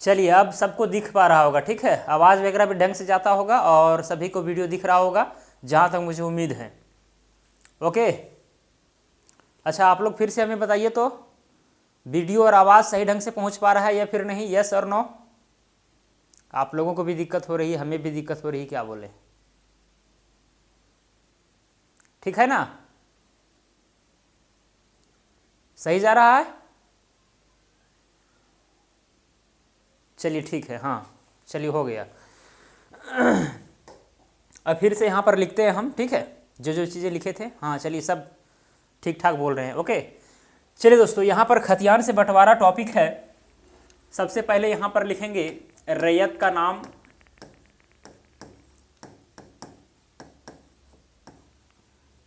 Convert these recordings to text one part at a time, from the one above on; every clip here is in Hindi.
चलिए अब सबको दिख पा रहा होगा, ठीक है, आवाज़ वगैरह भी ढंग से जाता होगा और सभी को वीडियो दिख रहा होगा जहाँ तक मुझे उम्मीद है। ओके, अच्छा आप लोग फिर से हमें बताइए तो वीडियो और आवाज़ सही ढंग से पहुँच पा रहा है या फिर नहीं, यस और नो। आप लोगों को भी दिक्कत हो रही है, हमें भी दिक्कत हो रही है, क्या बोले, ठीक है ना, सही जा रहा है। चलिए ठीक है, हाँ चलिए हो गया। अब फिर से यहाँ पर लिखते हैं हम, ठीक है, जो जो चीज़ें लिखे थे, हाँ चलिए सब ठीक ठाक बोल रहे हैं। ओके चलिए दोस्तों, यहाँ पर खतियान से बंटवारा टॉपिक है। सबसे पहले यहाँ पर लिखेंगे रैयत का नाम,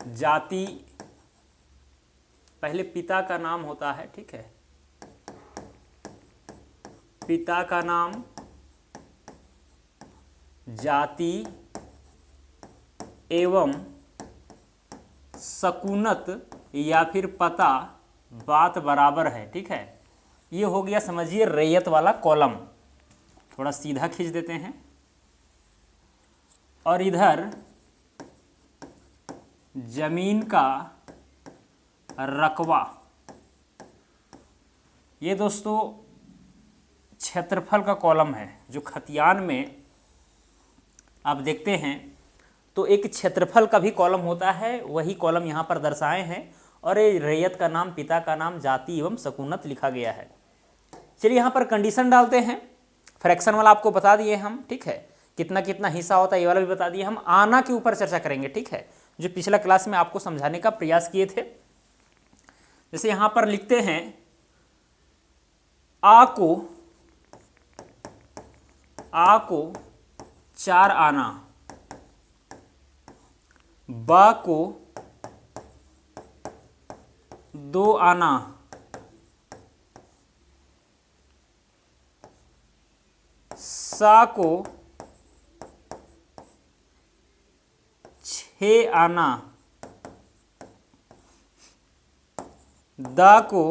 जाति, पहले पिता का नाम होता है, ठीक है, पिता का नाम, जाति एवं सकूनत या फिर पता, बात बराबर है, ठीक है। ये हो गया समझिए रैयत वाला कॉलम। थोड़ा सीधा खींच देते हैं और इधर जमीन का रकबा, ये दोस्तों क्षेत्रफल का कॉलम है। जो खतियान में आप देखते हैं तो एक क्षेत्रफल का भी कॉलम होता है, वही कॉलम यहाँ पर दर्शाए हैं और ये रैयत का नाम, पिता का नाम, जाति एवं सकूनत लिखा गया है। चलिए यहाँ पर कंडीशन डालते हैं। फ्रैक्शन वाला आपको बता दिए हम, ठीक है, कितना कितना हिस्सा होता है ये वाला भी बता दिए हम। आना के ऊपर चर्चा करेंगे, ठीक है, जो पिछला क्लास में आपको समझाने का प्रयास किए थे। जैसे यहाँ पर लिखते हैं आ को 4 आना, ब को 2 आना, सा को 6 आना, द को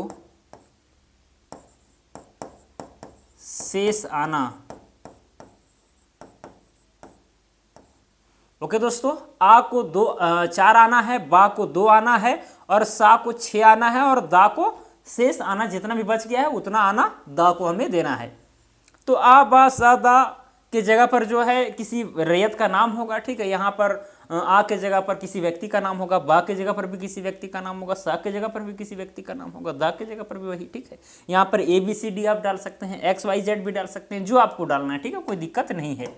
शेष आना। ओके दोस्तों, आ को 4 आना है, बा को 2 आना है और सा को 6 आना है और दा को शेष आना, जितना भी बच गया है उतना आना दा को हमें देना है। तो आ बा सा दा के जगह पर जो है किसी रैयत का नाम होगा, ठीक है। यहाँ पर आ के जगह पर किसी व्यक्ति का नाम होगा, बा के जगह पर भी किसी व्यक्ति का नाम होगा, सा के जगह पर भी किसी व्यक्ति का नाम होगा, दा के जगह पर भी वही, ठीक है। यहाँ पर ABCD आप डाल सकते हैं, XYZ भी डाल सकते हैं, जो आपको डालना है, ठीक है, कोई दिक्कत नहीं है।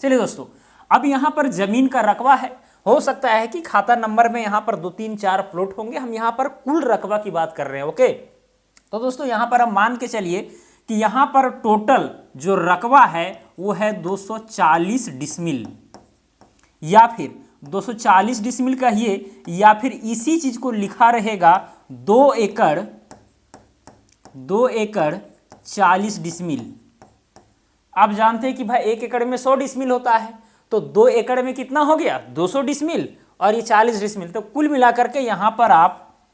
चलिए दोस्तों, अब यहाँ पर जमीन का रकबा है। हो सकता है कि खाता नंबर में यहाँ पर 2 3 4 प्लॉट होंगे, हम यहाँ पर कुल रकबा की बात कर रहे हैं। ओके, तो दोस्तों यहाँ पर हम मान के चलिए कि यहाँ पर टोटल जो रकबा है वो है 240 डिसमिल, या फिर 240 डिसमिल कहिए, या फिर इसी चीज को लिखा रहेगा 2 एकड़ 40 डिसमिल। आप जानते हैं कि भाई 1 एकड़ में 100 डिसमिल होता है, तो 2 एकड़ में कितना हो गया, 200 डिसमिल और ये 40 डिसमिल, तो कुल मिलाकर के यहाँ पर आप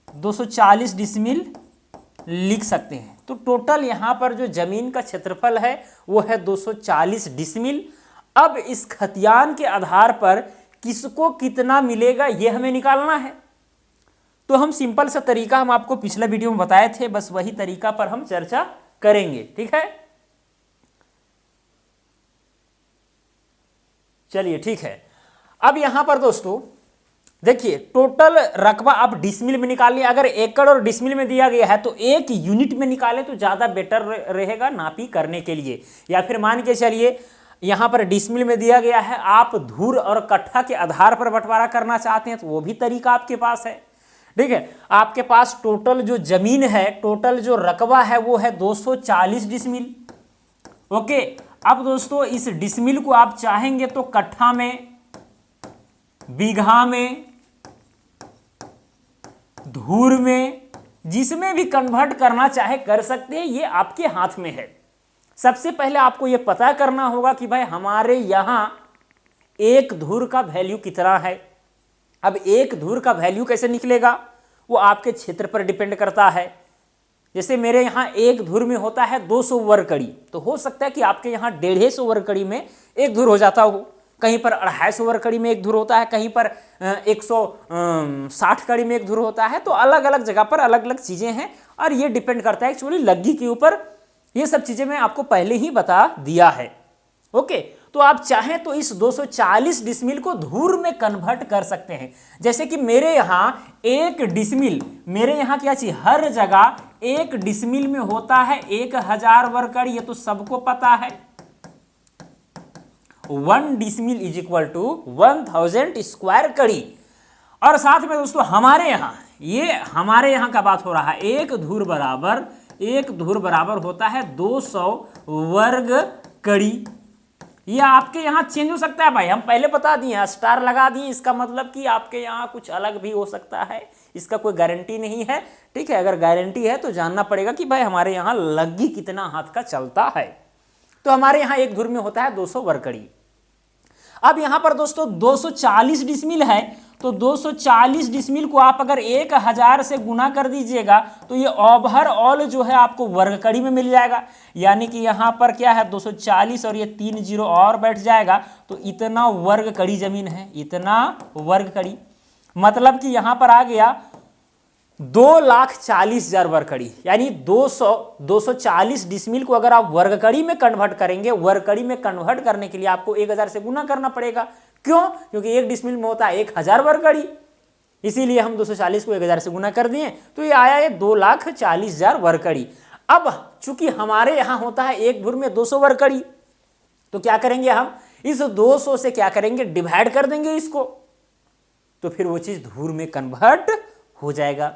240 डिसमिल लिख सकते हैं। तो टोटल यहाँ पर जो जमीन का क्षेत्रफल है वो है 240 डिसमिल। अब इस खतियान के आधार पर किसको कितना मिलेगा ये हमें निकालना है। तो हम सिंपल सा तरीका हम आपको पिछले वीडियो में बताए थे, बस वही तरीका पर हम चर्चा करेंगे, ठीक है। चलिए ठीक है, अब यहां पर दोस्तों देखिए टोटल रकबा आप डिसमिल में निकालिए। अगर एकड़ और डिसमिल में दिया गया है तो एक यूनिट में निकालें तो ज्यादा बेटर रहेगा नापी करने के लिए। या फिर मान के चलिए यहां पर डिसमिल में दिया गया है, आप धूर और कट्ठा के आधार पर बंटवारा करना चाहते हैं तो वो भी तरीका आपके पास है, ठीक है। आपके पास टोटल जो जमीन है, टोटल जो रकबा है वो है 240 डिसमिल। ओके, अब दोस्तों इस डिसमिल को आप चाहेंगे तो कट्ठा में, बीघा में, धूर में, जिसमें भी कन्वर्ट करना चाहे कर सकते हैं, ये आपके हाथ में है। सबसे पहले आपको ये पता करना होगा कि भाई हमारे यहां 1 धूर का वैल्यू कितना है। अब 1 धूर का वैल्यू कैसे निकलेगा, वो आपके क्षेत्र पर डिपेंड करता है। जैसे मेरे यहाँ एक धुर में होता है 200 वर्ग कड़ी, तो हो सकता है कि आपके यहाँ 150 वर्ग कड़ी में एक धुर हो जाता हो, कहीं पर 250 वर्ग कड़ी में एक धुर होता है, कहीं पर 160 कड़ी में एक धुर होता है। तो अलग अलग जगह पर अलग अलग चीज़ें हैं और ये डिपेंड करता है एक्चुअली लग्गी के ऊपर। ये सब चीज़ें मैं आपको पहले ही बता दिया है। ओके, तो आप चाहें तो इस 240 डिसमिल को धूर में कन्वर्ट कर सकते हैं। जैसे कि मेरे यहाँ एक डिसमिल, मेरे यहाँ क्या चाहिए, हर जगह एक डिसमिल में होता है 1000 वर्ग कड़ी, ये तो सबको पता है। 1 decimal is equal to 1000 square कड़ी। और साथ में दोस्तों हमारे यहाँ, ये हमारे यहाँ का बात हो रहा है, एक धूर बराबर होता है 200 वर्ग कड़ी। ये आपके यहाँ चेंज हो सकता है भाई, हम पहले बता दिए, स्टार लगा दिए, इसका मतलब कि आपके यहाँ कुछ अलग भी हो सकता है, इसका कोई गारंटी नहीं है। ठीक है, अगर गारंटी है तो जानना पड़ेगा कि भाई हमारे यहाँ लग्गी कितना हाथ का चलता है। तो हमारे यहाँ एक धुर में होता है 200 वर्ग कड़ी। अब यहाँ पर दोस्तों 240 डिसमिल है, तो 240 डिसमिल को आप अगर 1000 से गुना कर दीजिएगा तो ये ओवरऑल जो है आपको वर्ग कड़ी में मिल जाएगा। यानी कि यहाँ पर क्या है 240 और ये 3 जीरो और बैठ जाएगा, तो इतना वर्ग कड़ी जमीन है, इतना वर्ग कड़ी। मतलब कि यहाँ पर आ गया 2,40,000 वर्ग कड़ी। यानी 240 डिसमिल को अगर आप वर्ग कड़ी में कन्वर्ट करेंगे, वर्ग कड़ी में कन्वर्ट करने के लिए आपको 1000 से गुना करना पड़ेगा। क्यों? क्योंकि एक डिसमिल में होता है 1000 वर्ग कड़ी, इसीलिए हम 240 को 1000 से गुना कर दिए, तो ये आया है 2,40,000 वर्ग कड़ी। अब चूंकि हमारे यहाँ होता है एक धुर में 200 वर्ग कड़ी, तो क्या करेंगे हम, इस 200 से क्या करेंगे, डिवाइड कर देंगे इसको, तो फिर वो चीज धूर में कन्वर्ट हो जाएगा।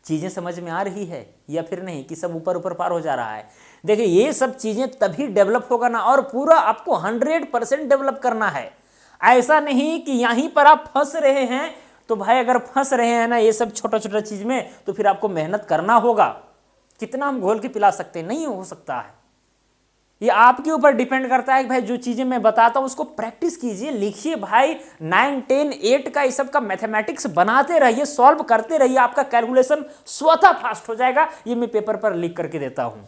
चीजें समझ में आ रही है या फिर नहीं, कि सब ऊपर ऊपर पार हो जा रहा है? देखिए ये सब चीजें तभी डेवलप होगा ना, और पूरा आपको 100% डेवलप करना है। ऐसा नहीं कि यहीं पर आप फंस रहे हैं, तो भाई अगर फंस रहे हैं ना ये सब छोटा छोटा चीज में, तो फिर आपको मेहनत करना होगा। कितना हम घोल के पिला सकते हैं, नहीं हो सकता है। ये आपके ऊपर डिपेंड करता है कि भाई जो चीजें मैं बताता हूं उसको प्रैक्टिस कीजिए, लिखिए भाई। 9, 10, 8 का इस सब का मैथमेटिक्स बनाते रहिए, सॉल्व करते रहिए, आपका कैलकुलेशन स्वतः फास्ट हो जाएगा। ये मैं पेपर पर लिख करके देता हूं।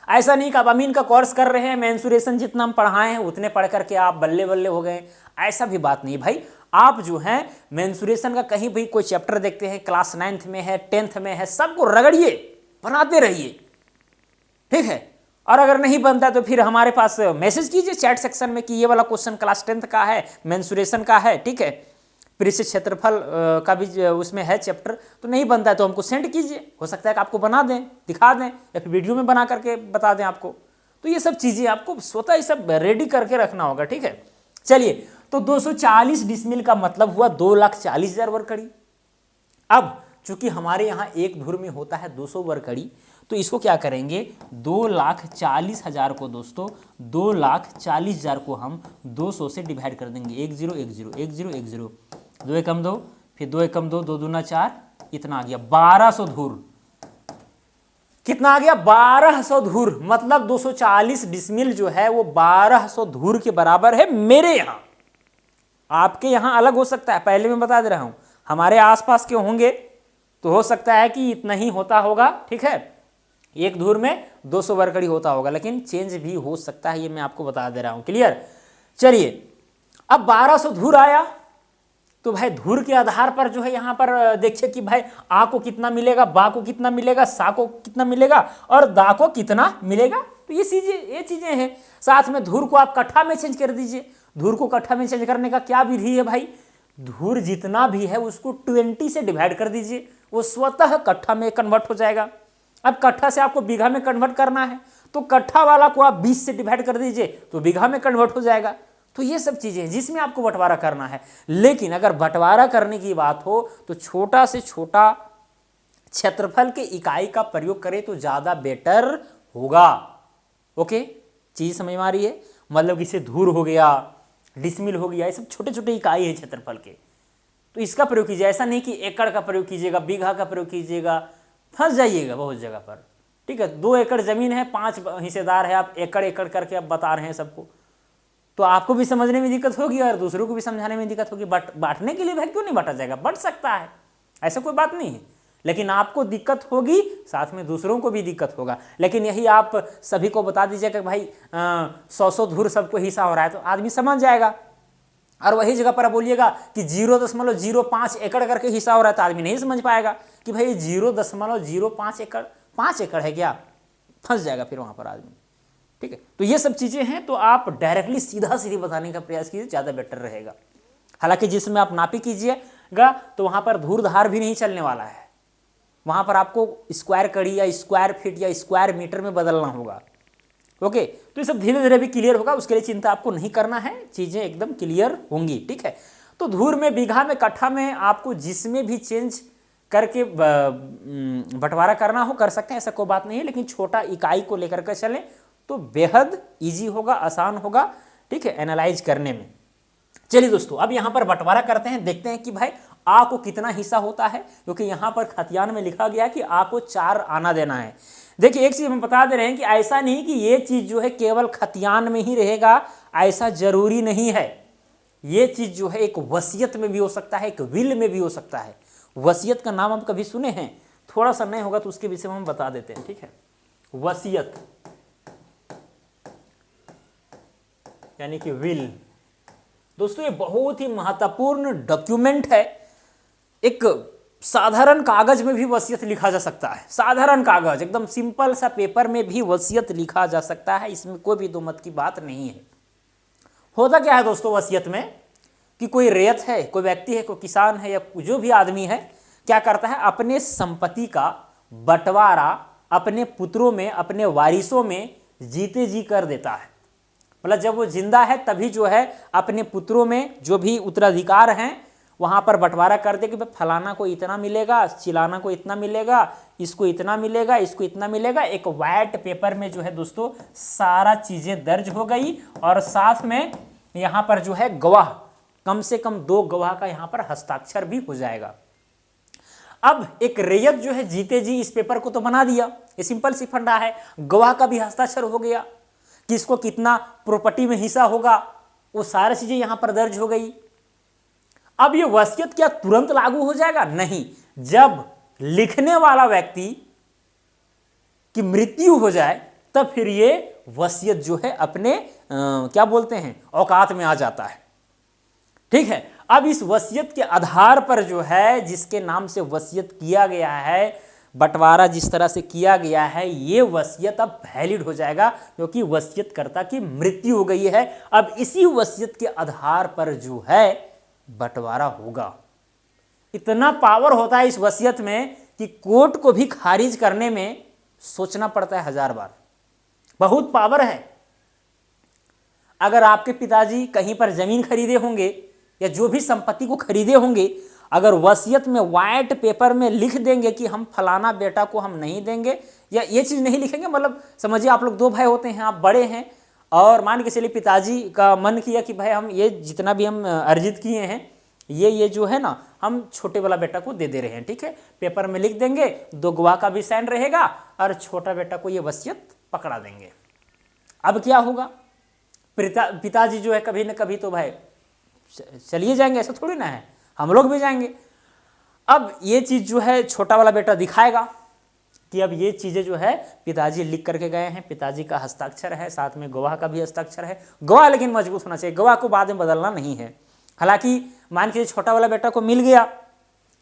ऐसा नहीं कि आप अमीन का कोर्स कर रहे हैं, मेंसुरेशन जितना हम पढ़ाए हैं उतने पढ़ करके आप बल्ले बल्ले हो गए, ऐसा भी बात नहीं भाई। आप जो है मेंसुरेशन का कहीं भी कोई चैप्टर देखते हैं, क्लास 9th में है, 10th में है, सबको रगड़िए, बनाते रहिए। ठीक है, और अगर नहीं बनता तो फिर हमारे पास मैसेज कीजिए चैट सेक्शन में कि ये वाला क्वेश्चन क्लास 10th का है, मेंसुरेशन का है। ठीक है, परिशिष्ट क्षेत्रफल का भी उसमें है चैप्टर, तो नहीं बनता है तो हमको सेंड कीजिए, हो सकता है कि आपको बना दें, दिखा दें, या फिर वीडियो में बना करके बता दें आपको। तो ये सब चीज़ें आपको स्वतः ये सब रेडी करके रखना होगा। ठीक है, चलिए, तो 240 डिसमिल का मतलब हुआ 2,40,000 वर्ग कड़ी। अब चूंकि हमारे यहाँ एक धुर में होता है 200 वर्ग कड़ी, तो इसको क्या करेंगे, 2,40,000 को दोस्तों 2,40,000 को हम 200 से डिवाइड कर देंगे। 1 0 1 0 1 0 1 0, 2 एकम 2, फिर 2 एकम 2, 2 दूना 4, इतना आ गया 1200 धूर। कितना आ गया, 1200 धूर। मतलब 240 डिसमिल जो है वो 1200 धूर के बराबर है मेरे यहाँ। आपके यहाँ अलग हो सकता है, पहले मैं बता दे रहा हूं, हमारे आसपास के होंगे तो हो सकता है कि इतना ही होता होगा। ठीक है, एक धूर में 200 वर्ग कड़ी होता होगा, लेकिन चेंज भी हो सकता है, ये मैं आपको बता दे रहा हूं। क्लियर? चलिए, अब 1200 धूर आया, तो भाई धूर के आधार पर जो है यहाँ पर देखिए कि भाई आ को कितना मिलेगा, बा को कितना मिलेगा, सा को कितना मिलेगा और दा को कितना मिलेगा। तो ये चीजें हैं। साथ में धूर को आप कट्ठा में चेंज कर दीजिए। धूर को कट्ठा में चेंज करने का क्या विधि है भाई, धूर जितना भी है उसको 20 से डिवाइड कर दीजिए, वो स्वतः कट्ठा में कन्वर्ट हो जाएगा। अब कट्ठा से आपको बीघा में कन्वर्ट करना है, तो कट्ठा वाला को आप 20 से डिवाइड कर दीजिए, तो बीघा में कन्वर्ट हो जाएगा। तो ये सब चीजें हैं जिसमें आपको बंटवारा करना है। लेकिन अगर बंटवारा करने की बात हो तो छोटा से छोटा क्षेत्रफल के इकाई का प्रयोग करें तो ज्यादा बेटर होगा। ओके, चीज समझ में आ रही है? मतलब इसे धूर हो गया, डिसमिल हो गया, ये सब छोटे छोटे इकाई है क्षेत्रफल के, तो इसका प्रयोग कीजिए। ऐसा नहीं कि एकड़ का प्रयोग कीजिएगा, बीघा का प्रयोग कीजिएगा, फंस जाइएगा बहुत जगह पर। ठीक है, 2 एकड़ जमीन है, 5 हिस्सेदार है, आप एकड़ एकड़ करके आप बता रहे हैं सबको, तो आपको भी समझने में दिक्कत होगी और दूसरों को भी समझाने में दिक्कत होगी। बांटने के लिए भाई क्यों नहीं बांटा जाएगा, बंट सकता है, ऐसा कोई बात नहीं है। लेकिन आपको दिक्कत होगी, साथ में दूसरों को भी दिक्कत होगा। लेकिन यही आप सभी को बता दीजिए कि भाई 100 धूर सबको हिस्सा हो रहा है, तो आदमी समझ जाएगा। और वही जगह पर बोलिएगा कि 0.05 एकड़ करके हिस्सा हो रहा है, तो आदमी नहीं समझ पाएगा कि भाई 0.05 एकड़ 5 एकड़ है क्या, फंस जाएगा फिर वहां पर आदमी। ठीक है, तो ये सब चीजें हैं, तो आप डायरेक्टली सीधा सीधी बताने का प्रयास कीजिए, ज्यादा बेटर रहेगा। हालांकि जिसमें आप नापी कीजिएगा तो वहां पर धूर धार भी नहीं चलने वाला है, वहां पर आपको स्क्वायर कड़ी या स्क्वायर फीट या स्क्वायर मीटर में बदलना होगा। ओके, तो ये सब धीरे धीरे भी क्लियर होगा, उसके लिए चिंता आपको नहीं करना है, चीजें एकदम क्लियर होंगी। ठीक है, तो धूर में, बीघा में, कट्ठा में आपको जिसमें भी चेंज करके बंटवारा करना हो कर सकते हैं, ऐसा कोई बात नहीं है। लेकिन छोटा इकाई को लेकर के चलें तो बेहद ईजी होगा, आसान होगा। ठीक है, एनालाइज करने में। चलिए दोस्तों, अब यहां पर बंटवारा करते हैं, देखते हैं कि भाई आ को कितना हिस्सा होता है, क्योंकि यहां पर खतियान में लिखा गया कि आ को 4 आना देना है। देखिए, एक चीज हम बता दे रहे हैं कि ऐसा नहीं कि ये चीज जो है केवल खतियान में ही रहेगा, ऐसा जरूरी नहीं है। ये चीज जो है एक वसीयत में भी हो सकता है, एक विल में भी हो सकता है। वसीयत का नाम हम कभी सुने हैं? थोड़ा सा नहीं होगा तो उसके विषय में हम बता देते हैं। ठीक है, वसीयत यानी कि विल। दोस्तों, ये बहुत ही महत्वपूर्ण डॉक्यूमेंट है। एक साधारण कागज में भी वसीयत लिखा जा सकता है, साधारण कागज, एकदम सिंपल सा पेपर में भी वसीयत लिखा जा सकता है, इसमें कोई भी दो मत की बात नहीं है। होता क्या है दोस्तों वसीयत में, कि कोई रैयत है, कोई व्यक्ति है, कोई किसान है, या जो भी आदमी है, क्या करता है, अपने संपत्ति का बंटवारा अपने पुत्रों में, अपने वारिसों में जीते जी कर देता है। मतलब जब वो जिंदा है तभी जो है अपने पुत्रों में जो भी उत्तराधिकार हैं वहां पर बंटवारा कर दे कि भाई फलाना को इतना मिलेगा, चिलाना को इतना मिलेगा, इसको इतना मिलेगा, इसको इतना मिलेगा। एक वाइट पेपर में जो है दोस्तों सारा चीजें दर्ज हो गई, और साथ में यहां पर जो है गवाह, कम से कम 2 गवाह का यहां पर हस्ताक्षर भी हो जाएगा। अब एक रैयत जो है जीते जी इस पेपर को तो बना दिया, ये सिंपल सी फंडा है। गवाह का भी हस्ताक्षर हो गया, किसको कितना प्रॉपर्टी में हिस्सा होगा, वो सारी चीजें यहां पर दर्ज हो गई। अब ये वसीयत क्या तुरंत लागू हो जाएगा? नहीं, जब लिखने वाला व्यक्ति की मृत्यु हो जाए तब फिर ये वसीयत जो है अपने क्या बोलते हैं, औकात में आ जाता है। ठीक है, अब इस वसीयत के आधार पर जो है जिसके नाम से वसीयत किया गया है, बंटवारा जिस तरह से किया गया है, ये वसीयत अब वैलिड हो जाएगा, क्योंकि वसीयतकर्ता की मृत्यु हो गई है। अब इसी वसीयत के आधार पर जो है बंटवारा होगा। इतना पावर होता है इस वसीयत में कि कोर्ट को भी खारिज करने में सोचना पड़ता है 1000 बार। बहुत पावर है। अगर आपके पिताजी कहीं पर जमीन खरीदे होंगे या जो भी संपत्ति को खरीदे होंगे, अगर वसीयत में वाइट पेपर में लिख देंगे कि हम फलाना बेटा को हम नहीं देंगे, या ये चीज नहीं लिखेंगे, मतलब समझिए आप लोग 2 भाई होते हैं, आप बड़े हैं, और मान के चलिए पिताजी का मन किया कि भाई हम ये जितना भी हम अर्जित किए हैं ये जो है ना हम छोटे वाला बेटा को दे रहे हैं। ठीक है, पेपर में लिख देंगे, 2 गवाह का भी साइन रहेगा, और छोटा बेटा को ये वसीयत पकड़ा देंगे। अब क्या होगा, पिताजी जो है कभी न कभी तो भाई चलिए जाएंगे, ऐसा थोड़ी ना है, हम लोग भी जाएंगे। अब ये चीज जो है छोटा वाला बेटा दिखाएगा कि अब ये चीजें जो है पिताजी लिख करके गए हैं, पिताजी का हस्ताक्षर है, साथ में गवाह का भी हस्ताक्षर है। गवाह लेकिन मजबूत होना चाहिए, गवाह को बाद में बदलना नहीं है। हालांकि मान के छोटा वाला बेटा को मिल गया,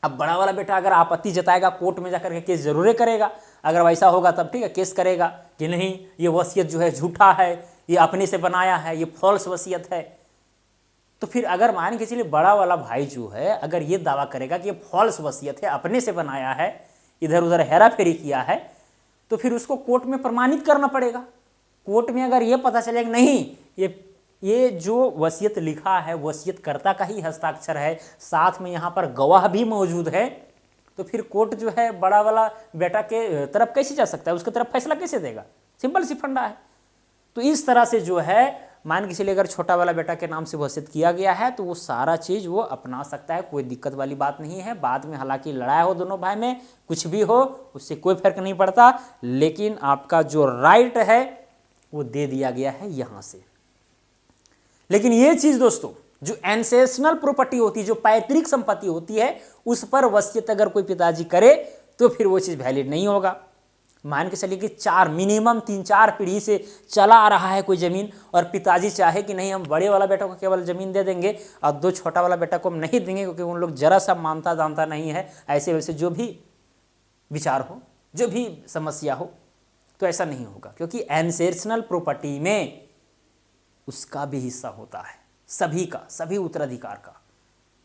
अब बड़ा वाला बेटा अगर आपत्ति जताएगा, कोर्ट में जाकर के केस जरूर करेगा। अगर वैसा होगा तब ठीक है, केस करेगा कि नहीं ये वसीयत जो है झूठा है, ये अपने से बनाया है, ये फॉल्स वसीयत है। तो फिर अगर मान के चलिए बड़ा वाला भाई जो है अगर ये दावा करेगा कि ये फॉल्स वसीयत है, अपने से बनाया है, इधर उधर हेरा फेरी किया है, तो फिर उसको कोर्ट में प्रमाणित करना पड़ेगा। कोर्ट में अगर ये पता चलेगा नहीं ये जो वसीयत लिखा है वसीयतकर्ता का ही हस्ताक्षर है, साथ में यहाँ पर गवाह भी मौजूद है, तो फिर कोर्ट जो है बड़ा वाला बेटा के तरफ कैसे जा सकता है, उसके तरफ फैसला कैसे देगा? सिंपल सी फंडा है। तो इस तरह से जो है मान के चलिए अगर छोटा वाला बेटा के नाम से वसीयत किया गया है तो वो सारा चीज वो अपना सकता है, कोई दिक्कत वाली बात नहीं है। बाद में हालांकि लड़ाई हो दोनों भाई में, कुछ भी हो उससे कोई फर्क नहीं पड़ता, लेकिन आपका जो राइट है वो दे दिया गया है यहां से। लेकिन ये चीज दोस्तों जो एंसेशनल प्रॉपर्टी होती है, जो पैतृक संपत्ति होती है, उस पर वसीयत अगर कोई पिताजी करे तो फिर वो चीज़ वैलिड नहीं होगा। मान के चलिए कि मिनिमम 3-4 पीढ़ी से चला आ रहा है कोई ज़मीन, और पिताजी चाहे कि नहीं हम बड़े वाला बेटा को केवल ज़मीन दे देंगे और 2 छोटा वाला बेटा को हम नहीं देंगे, क्योंकि उन लोग जरा सा मानता जानता नहीं है, ऐसे वैसे जो भी विचार हो, जो भी समस्या हो, तो ऐसा नहीं होगा, क्योंकि एंसेस्ट्रल प्रॉपर्टी में उसका भी हिस्सा होता है, सभी का, सभी उत्तराधिकार का,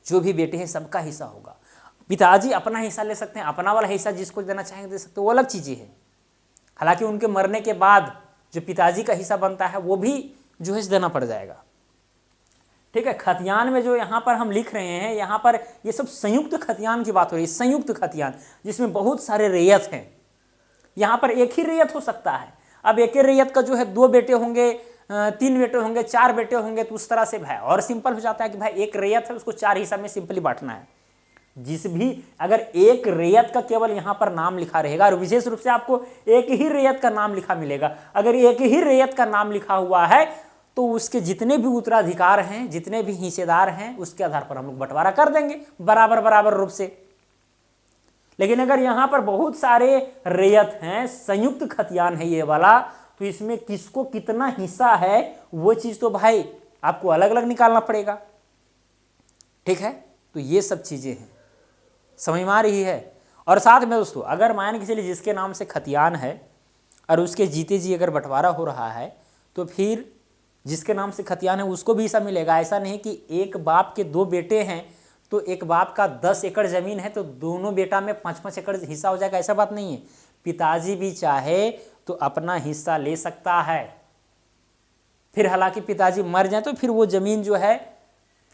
जो भी बेटे हैं सबका हिस्सा होगा। पिताजी अपना हिस्सा ले सकते हैं, अपना वाला हिस्सा जिसको देना चाहेंगे दे सकते हैं, वो अलग चीज़ें हैं। हालांकि उनके मरने के बाद जो पिताजी का हिस्सा बनता है वो भी जो है देना पड़ जाएगा। ठीक है, खतियान में जो यहाँ पर हम लिख रहे हैं, यहाँ पर ये सब संयुक्त खतियान की बात हो रही है, संयुक्त खतियान जिसमें बहुत सारे रैयत हैं। यहाँ पर एक ही रैयत हो सकता है। अब एक ही रैयत का जो है 2 बेटे होंगे, 3 बेटे होंगे, 4 बेटे होंगे, तो उस तरह से भाई और सिंपल हो जाता है कि भाई एक रैयत है उसको 4 हिस्सा में सिंपली बांटना है। जिस भी अगर एक रैयत का केवल यहाँ पर नाम लिखा रहेगा, और विशेष रूप से आपको एक ही रैयत का नाम लिखा मिलेगा, अगर एक ही रैयत का नाम लिखा हुआ है तो उसके जितने भी उत्तराधिकार हैं, जितने भी हिस्सेदार हैं, उसके आधार पर हम लोग बंटवारा कर देंगे बराबर बराबर रूप से। लेकिन अगर यहाँ पर बहुत सारे रैयत हैं, संयुक्त खतियान है ये वाला, तो इसमें किसको कितना हिस्सा है वो चीज़ तो भाई आपको अलग अलग निकालना पड़ेगा। ठीक है, तो ये सब चीज़ें हैं, समझ में आ रही है। और साथ में दोस्तों अगर मान के चलिए जिसके नाम से खतियान है और उसके जीते जी अगर बंटवारा हो रहा है, तो फिर जिसके नाम से खतियान है उसको भी हिस्सा मिलेगा। ऐसा नहीं कि एक बाप के 2 बेटे हैं तो एक बाप का 10 एकड़ ज़मीन है तो दोनों बेटा में 5-5 एकड़ हिस्सा हो जाएगा, ऐसा बात नहीं है। पिताजी भी चाहे तो अपना हिस्सा ले सकता है। फिर हालांकि पिताजी मर जाए तो फिर वो ज़मीन जो है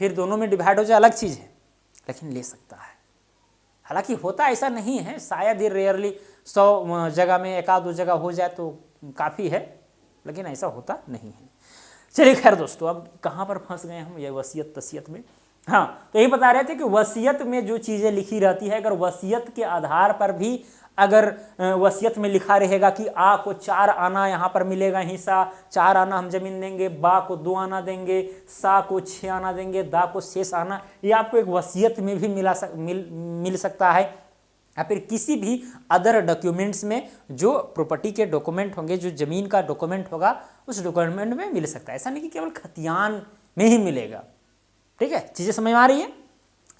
फिर दोनों में डिवाइड हो जाए, अलग चीज़ है, लेकिन ले सकता है। हालांकि होता ऐसा नहीं है, शायद ही रेयरली 100 जगह में 1-2 जगह हो जाए तो काफ़ी है, लेकिन ऐसा होता नहीं है। चलिए खैर दोस्तों, अब कहाँ पर फंस गए हम, ये वसीयत तसीयत में। हाँ, तो यही बता रहे थे कि वसीयत में जो चीज़ें लिखी रहती है, अगर वसीयत के आधार पर भी अगर वसीयत में लिखा रहेगा कि आ को 4 आना यहाँ पर मिलेगा हिस्सा, 4 आना हम जमीन देंगे, बा को 2 आना देंगे, सा को 6 आना देंगे, दा को शेष आना, ये आपको एक वसीयत में भी मिल सकता है, या फिर किसी भी अदर डॉक्यूमेंट्स में जो प्रॉपर्टी के डॉक्यूमेंट होंगे, जो ज़मीन का डॉक्यूमेंट होगा उस डॉक्यूमेंट में मिल सकता है। ऐसा नहीं कि केवल खतियान में ही मिलेगा। ठीक है, चीज़ें समझ में आ रही है।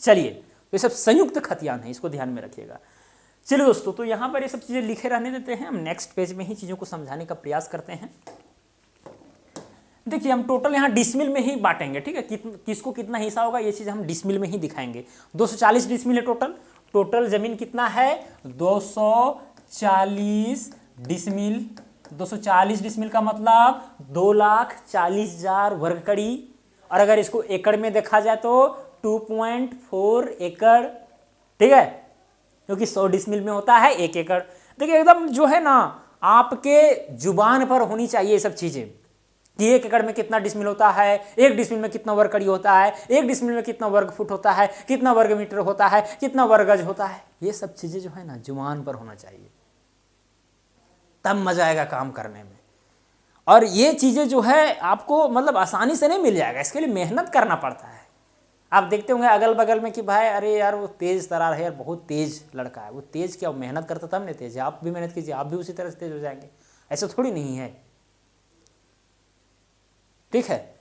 चलिए, तो ये सब संयुक्त खतियान है, इसको ध्यान में रखिएगा। चलिए दोस्तों, तो यहाँ पर ये सब चीज़ें लिखे रहने देते हैं, हम नेक्स्ट पेज में ही चीज़ों को समझाने का प्रयास करते हैं। देखिए हम टोटल यहाँ डिसमिल में ही बांटेंगे। ठीक है, किसको कितना हिस्सा होगा ये चीज़ हम डिसमिल में ही दिखाएंगे। 240 डिसमिल है टोटल ज़मीन कितना है 240 डिसमिल। 240 डिसमिल का मतलब 2,40,000 वर्ग कड़ी, और अगर इसको एकड़ में देखा जाए तो 2.4 एकड़। ठीक है, क्योंकि 100 डिसमिल में होता है 1 एकड़। देखिए एकदम जो है ना आपके जुबान पर होनी चाहिए ये सब चीज़ें कि 1 एकड़ में कितना डिसमिल होता है, 1 डिसमिल में कितना वर्ग कड़ी होता है, 1 डिसमिल में कितना वर्ग फुट होता है, कितना वर्ग मीटर होता है, कितना वर्ग गज होता है। ये सब चीज़ें जो है ना जुबान पर होना चाहिए, तब मजा आएगा काम करने में। और ये चीज़ें जो है आपको मतलब आसानी से नहीं मिल जाएगा, इसके लिए मेहनत करना पड़ता है। आप देखते होंगे अगल बगल में कि भाई अरे यार वो तेज़ तरार है यार, बहुत तेज़ लड़का है, वो तेज़ क्या, वो मेहनत करता तब नहीं तेज़ है। आप भी मेहनत कीजिए, आप भी उसी तरह से तेज़ हो जाएंगे, ऐसा थोड़ी नहीं है। ठीक है,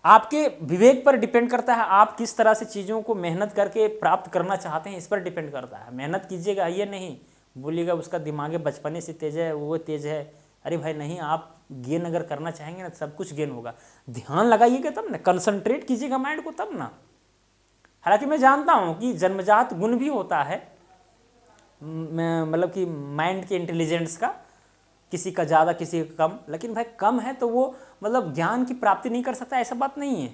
आपके विवेक पर डिपेंड करता है, आप किस तरह से चीज़ों को मेहनत करके प्राप्त करना चाहते हैं, इस पर डिपेंड करता है। मेहनत कीजिएगा, ये नहीं बोलिएगा उसका दिमाग बचपने से तेज है, वो तेज है। अरे भाई नहीं, आप गेन अगर करना चाहेंगे ना सब कुछ गेन होगा। ध्यान लगाइएगा तब ना, कंसंट्रेट कीजिएगा माइंड को तब ना। हालांकि मैं जानता हूँ कि जन्मजात गुण भी होता है, मतलब कि माइंड के इंटेलिजेंस का, किसी का ज़्यादा किसी का कम, लेकिन भाई कम है तो वो मतलब ज्ञान की प्राप्ति नहीं कर सकता, ऐसा बात नहीं है,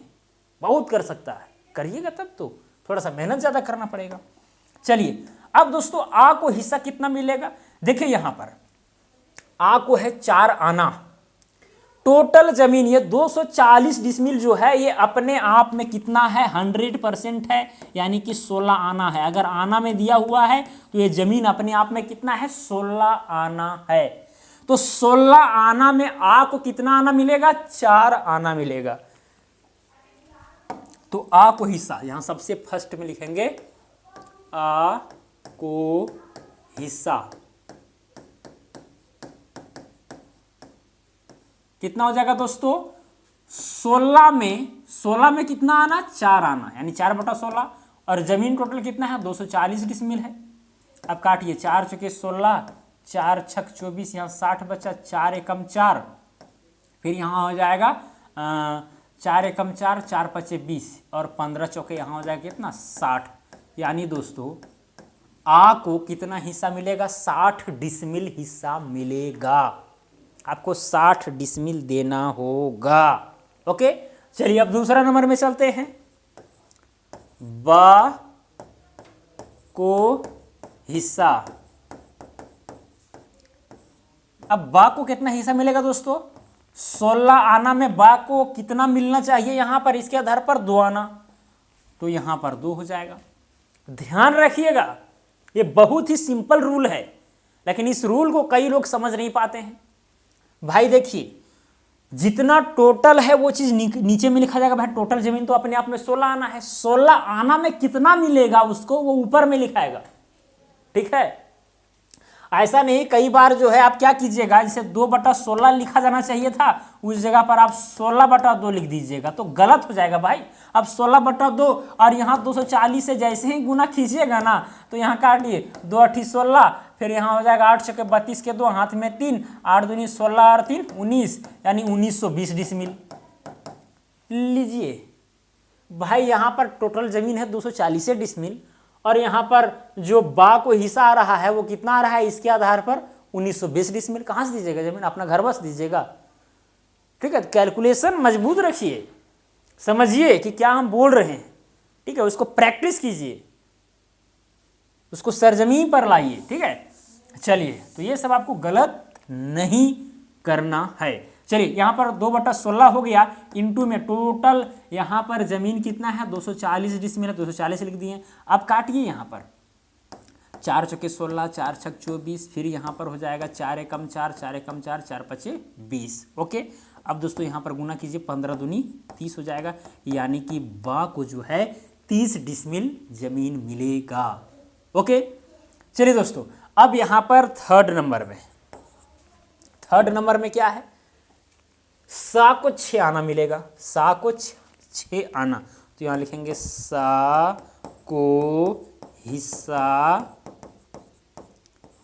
बहुत कर सकता है। करिएगा तब तो, थोड़ा सा मेहनत ज़्यादा करना पड़ेगा। चलिए अब दोस्तों आ को हिस्सा कितना मिलेगा, देखिए यहाँ पर आ को है 4 आना। टोटल जमीन ये 240 डिसमिल जो है ये अपने आप में कितना है 100% है, यानी कि 16 आना है। अगर आना में दिया हुआ है तो ये जमीन अपने आप में कितना है 16 आना है। तो 16 आना में आ को कितना आना मिलेगा 4 आना मिलेगा। तो आ को हिस्सा यहां सबसे फर्स्ट में लिखेंगे, आ को हिस्सा कितना हो जाएगा दोस्तों? 16 में कितना आना? 4 आना, यानी 4/16। और जमीन टोटल कितना है? 240 डिसमिल है। अब काटिए, 4 चौके 16, 4 छक 24, यहाँ 60 बचा, 4 एकम 4, फिर यहाँ हो जाएगा 4 एकम 4, 4 पचे 20, और 15 चौके यहाँ हो जाएगा कितना? 60। यानी दोस्तों आ को कितना हिस्सा मिलेगा? 60 डिसमिल हिस्सा मिलेगा। आपको 60 डिसमिल देना होगा। ओके, चलिए अब दूसरा नंबर में चलते हैं। बा को हिस्सा, अब बा को कितना हिस्सा मिलेगा दोस्तों? 16 आना में बा को कितना मिलना चाहिए? यहां पर इसके आधार पर 2 आना, तो यहां पर 2 हो जाएगा। ध्यान रखिएगा, ये बहुत ही सिंपल रूल है, लेकिन इस रूल को कई लोग समझ नहीं पाते हैं। भाई देखिए, जितना टोटल है वो चीज नीचे में लिखा जाएगा। भाई टोटल जमीन तो अपने आप में 16 आना है, 16 आना में कितना मिलेगा उसको वो ऊपर में लिखाएगा। ठीक है, ऐसा नहीं, कई बार जो है आप क्या कीजिएगा, जैसे 2/16 लिखा जाना चाहिए था, उस जगह पर आप 16/2 लिख दीजिएगा, तो गलत हो जाएगा भाई। अब 16/2 और यहाँ 240 से जैसे ही गुना खींचिएगा ना, तो यहाँ काटिए, 2 8 16, फिर यहाँ हो जाएगा 8 छके 32 के 2, हाथ में 3, 8 दूनी 16 और 3 19, यानी 1920 डिसमिल। लीजिए भाई, यहाँ पर टोटल जमीन है 240 डिसमिल, और यहाँ पर जो बा को हिस्सा आ रहा है वो कितना आ रहा है? इसके आधार पर 1920 डिसमिल। कहाँ से दीजिएगा जमीन? अपना घर बस दीजिएगा। ठीक है, कैलकुलेशन मजबूत रखिए, समझिए कि क्या हम बोल रहे हैं। ठीक है, उसको प्रैक्टिस कीजिए, उसको सरजमीन पर लाइए। ठीक है, चलिए, तो ये सब आपको गलत नहीं करना है। चलिए, यहाँ पर 2/16 हो गया, इंटू में टोटल यहाँ पर जमीन कितना है? 240 डिसमिल है, 240 लिख दिए। अब काटिए, यहाँ पर 4 चौके 16, 4 छक 24, फिर यहाँ पर हो जाएगा 4 एकम 4, 4 एकम 4, 4 पचे 20। ओके, अब दोस्तों यहाँ पर गुना कीजिए, 15 दूनी 30 हो जाएगा, यानी कि बा को जो है 30 डिसमिल जमीन मिलेगा। ओके, चलिए दोस्तों, अब यहाँ पर थर्ड नंबर में क्या है? सा को 6 आना मिलेगा, सा को 6 आना, तो यहाँ लिखेंगे सा को हिस्सा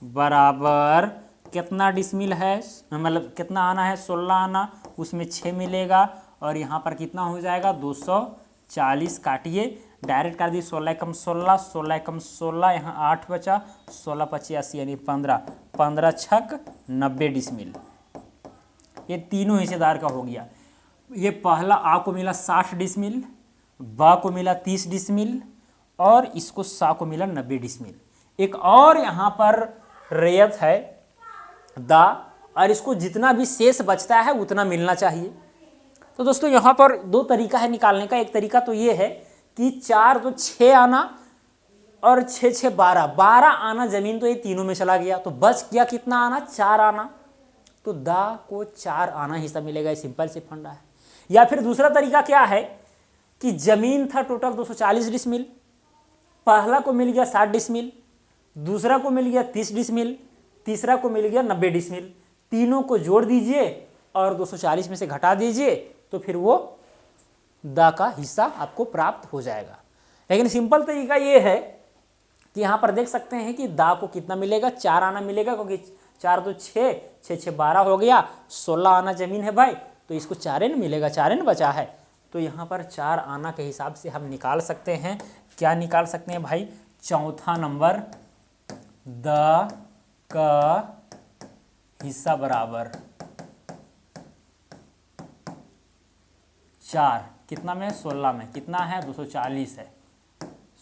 बराबर कितना डिसमिल है, मतलब कितना आना है? 16 आना, उसमें 6 मिलेगा, और यहाँ पर कितना हो जाएगा? 240। काटिए, डायरेक्ट कर दी, 16 एकम 16, 16 एकम 16, यहाँ 8 बचा, 16 पचे 80, यानी 15, 15 छक 90 डिसमिल। ये तीनों हिस्सेदार का हो गया। ये पहला आ को मिला 60 डिसमिल, बा को मिला 30 डिसमिल, और इसको सा को मिला 90 डिसमिल। एक और यहाँ पर रेयत है दा, और इसको जितना भी शेष बचता है उतना मिलना चाहिए। तो दोस्तों यहाँ पर 2 तरीका है निकालने का। एक तरीका तो ये है कि 4 तो 6 आना और 6 6 12 आना जमीन, तो ये तीनों में चला गया, तो बच गया कितना आना? 4 आना, तो दा को 4 आना हिस्सा मिलेगा। सिंपल से फंडा है। या फिर दूसरा तरीका क्या है कि जमीन था टोटल 240 डिसमिल, पहला को मिल गया 60 डिसमिल, दूसरा को मिल गया 30 डिसमिल, तीसरा को मिल गया 90 डिसमिल। तीनों को जोड़ दीजिए और 240 में से घटा दीजिए, तो फिर वो दा का हिस्सा आपको प्राप्त हो जाएगा। लेकिन सिंपल तरीका ये है कि यहाँ पर देख सकते हैं कि दा को कितना मिलेगा? 4 आना मिलेगा, क्योंकि 4 तो 6, 6 6 12 हो गया, 16 आना जमीन है भाई, तो इसको 4 एन मिलेगा, 4 एन बचा है, तो यहाँ पर 4 आना के हिसाब से हम निकाल सकते हैं। क्या निकाल सकते हैं भाई? चौथा नंबर, द का हिस्सा बराबर 4, कितना में? 16 में। कितना है? 240 है।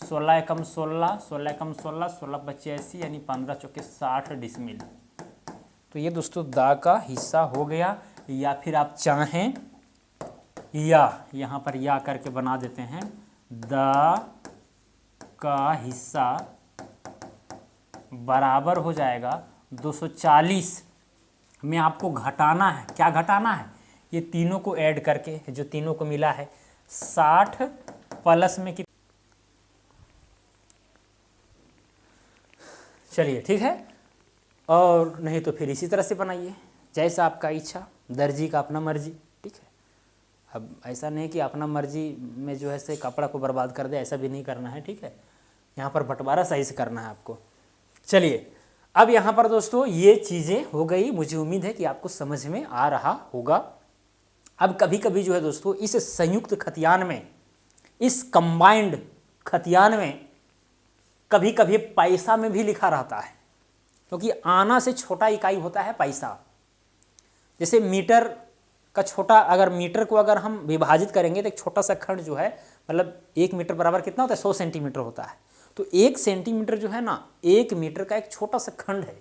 16 एकम 16, 16 एकम 16, 16 पचे 80, यानी 15 चौके 60 डिसमिल। तो ये दोस्तों दा का हिस्सा हो गया। या फिर आप चाहें या यहाँ पर या करके बना देते हैं, दा का हिस्सा बराबर हो जाएगा 240 में आपको घटाना है। क्या घटाना है? ये तीनों को ऐड करके, जो तीनों को मिला है 60 प्लस में चलिए ठीक है, और नहीं तो फिर इसी तरह से बनाइए जैसा आपका इच्छा, दर्जी का अपना मर्जी, ठीक है। अब ऐसा नहीं कि अपना मर्जी में जो है से कपड़ा को बर्बाद कर दे, ऐसा भी नहीं करना है, ठीक है। यहाँ पर बंटवारा सही से करना है आपको। चलिए अब यहाँ पर दोस्तों ये चीज़ें हो गई, मुझे उम्मीद है कि आपको समझ में आ रहा होगा। अब कभी कभी जो है दोस्तों इस संयुक्त खतियान में, इस कंबाइंड खतियान में कभी कभी पैसा में भी लिखा रहता है, क्योंकि आना से छोटा इकाई होता है पैसा। जैसे मीटर का छोटा, अगर मीटर को अगर हम विभाजित करेंगे तो एक छोटा सा खंड जो है, मतलब 1 मीटर बराबर कितना होता है, 100 सेंटीमीटर होता है। तो 1 सेंटीमीटर जो है ना, 1 मीटर का एक छोटा सा खंड है।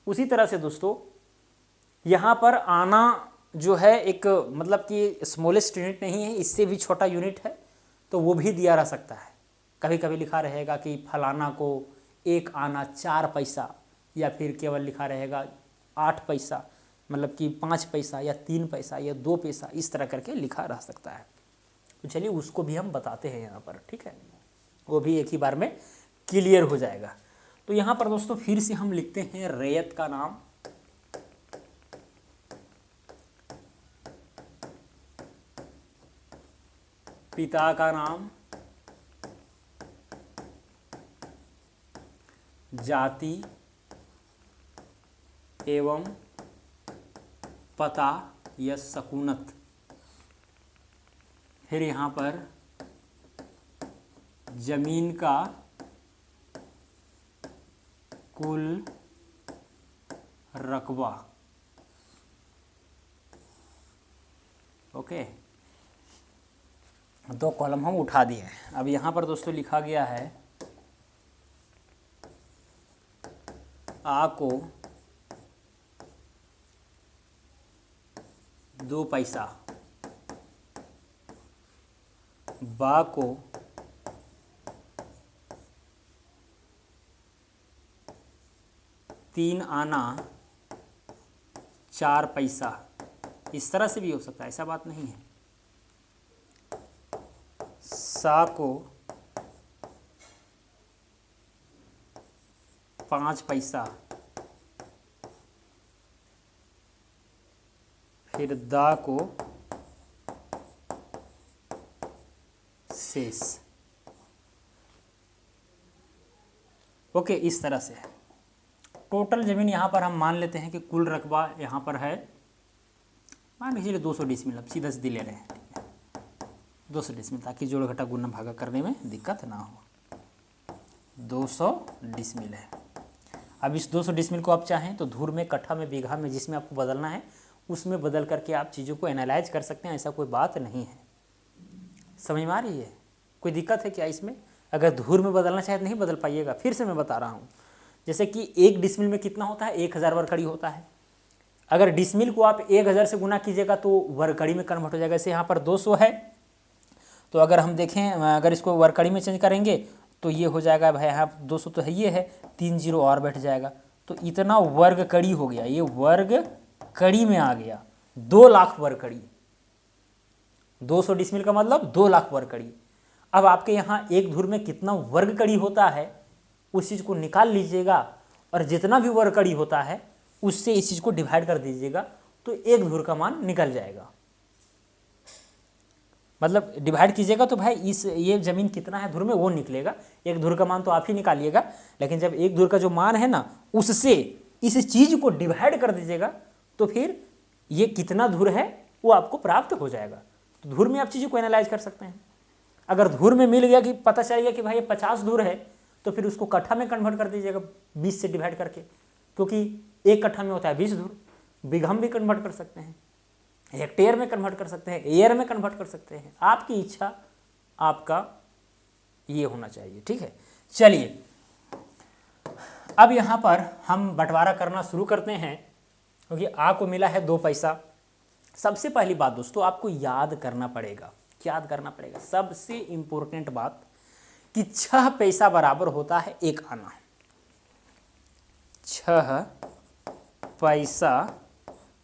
उसी तरह से दोस्तों यहाँ पर आना जो है एक, मतलब कि स्मॉलेस्ट यूनिट नहीं है, इससे भी छोटा यूनिट है, तो वो भी दिया रह सकता है। कभी कभी लिखा रहेगा कि फलाना को 1 आना 4 पैसा, या फिर केवल लिखा रहेगा 8 पैसा, मतलब कि 5 पैसा या 3 पैसा या 2 पैसा, इस तरह करके लिखा रह सकता है। तो चलिए उसको भी हम बताते हैं यहाँ पर, ठीक है, वो भी एक ही बार में क्लियर हो जाएगा। तो यहाँ पर दोस्तों फिर से हम लिखते हैं रैयत का नाम, पिता का नाम, जाति एवं पता या सकूनत, फिर यहाँ पर जमीन का कुल रकबा, ओके। 2 कॉलम हम उठा दिए। अब यहाँ पर दोस्तों लिखा गया है आ को 2 पैसा, बा को 3 आना 4 पैसा, इस तरह से भी हो सकता है, ऐसा बात नहीं है। सा को 5 पैसा, फिर दा को शेष, ओके। इस तरह से टोटल ज़मीन यहाँ पर हम मान लेते हैं कि कुल रकबा यहाँ पर है, मान लीजिए 200 डिसमिल, अब सीधा सीधी ले रहे हैं, 200 डिसमिल, ताकि जोड़ घटा गुना भागा करने में दिक्कत ना हो। 200 डिसमिल है। अब इस 200 डिसमिल को आप चाहें तो धूर में, कट्ठा में, बीघा में, जिसमें आपको बदलना है उसमें बदल करके आप चीज़ों को एनालाइज कर सकते हैं, ऐसा कोई बात नहीं है। समझ में आ रही है? कोई दिक्कत है क्या इसमें? अगर धूर में बदलना चाहे तो नहीं बदल पाइएगा। फिर से मैं बता रहा हूँ, जैसे कि 1 डिसमिल में कितना होता है, 1000 वर्गकड़ी होता है। अगर डिसमिल को आप 1000 से गुना कीजिएगा तो वर्गकड़ी में कन्वर्ट हो जाएगा। जैसे यहाँ पर 200 है, तो अगर हम देखें, अगर इसको वर्गकड़ी में चेंज करेंगे तो ये हो जाएगा, भाई यहाँ 200 तो है, ये है, 3 जीरो और बैठ जाएगा, तो इतना वर्गकड़ी हो गया, ये वर्गकड़ी में आ गया, 2 लाख वर्गकड़ी। 200 डिसमिल का मतलब 2 लाख वर्गकड़ी। अब आपके यहाँ एक धुर में कितना वर्गकड़ी होता है उस चीज़ को निकाल लीजिएगा, और जितना भी वर्गकड़ी होता है उससे इस चीज़ को डिवाइड कर दीजिएगा, तो एक धुर का मान निकल जाएगा। मतलब डिवाइड कीजिएगा तो भाई ये ज़मीन कितना है धुर में वो निकलेगा। एक धुर का मान तो आप ही निकालिएगा, लेकिन जब एक धुर का जो मान है ना उससे इस चीज़ को डिवाइड कर दीजिएगा तो फिर ये कितना धुर है वो आपको प्राप्त हो जाएगा। तो धुर में आप चीज़ों को एनालाइज कर सकते हैं। अगर धुर में मिल गया कि पता चल गया कि भाई ये 50 धुर है, तो फिर उसको कट्ठा में कन्वर्ट कर दीजिएगा 20 से डिवाइड करके, क्योंकि एक कट्ठा में होता है 20 धुर। बीघा में भी कन्वर्ट कर सकते हैं, हेक्टेयर में कन्वर्ट कर सकते हैं, एयर में कन्वर्ट कर सकते हैं, आपकी इच्छा, आपका ये होना चाहिए, ठीक है। चलिए अब यहाँ पर हम बंटवारा करना शुरू करते हैं, क्योंकि आ को मिला है 2 पैसा। सबसे पहली बात दोस्तों आपको याद करना पड़ेगा, क्या याद करना पड़ेगा, सबसे इंपॉर्टेंट बात कि 6 पैसा बराबर होता है 1 आना। 6 पैसा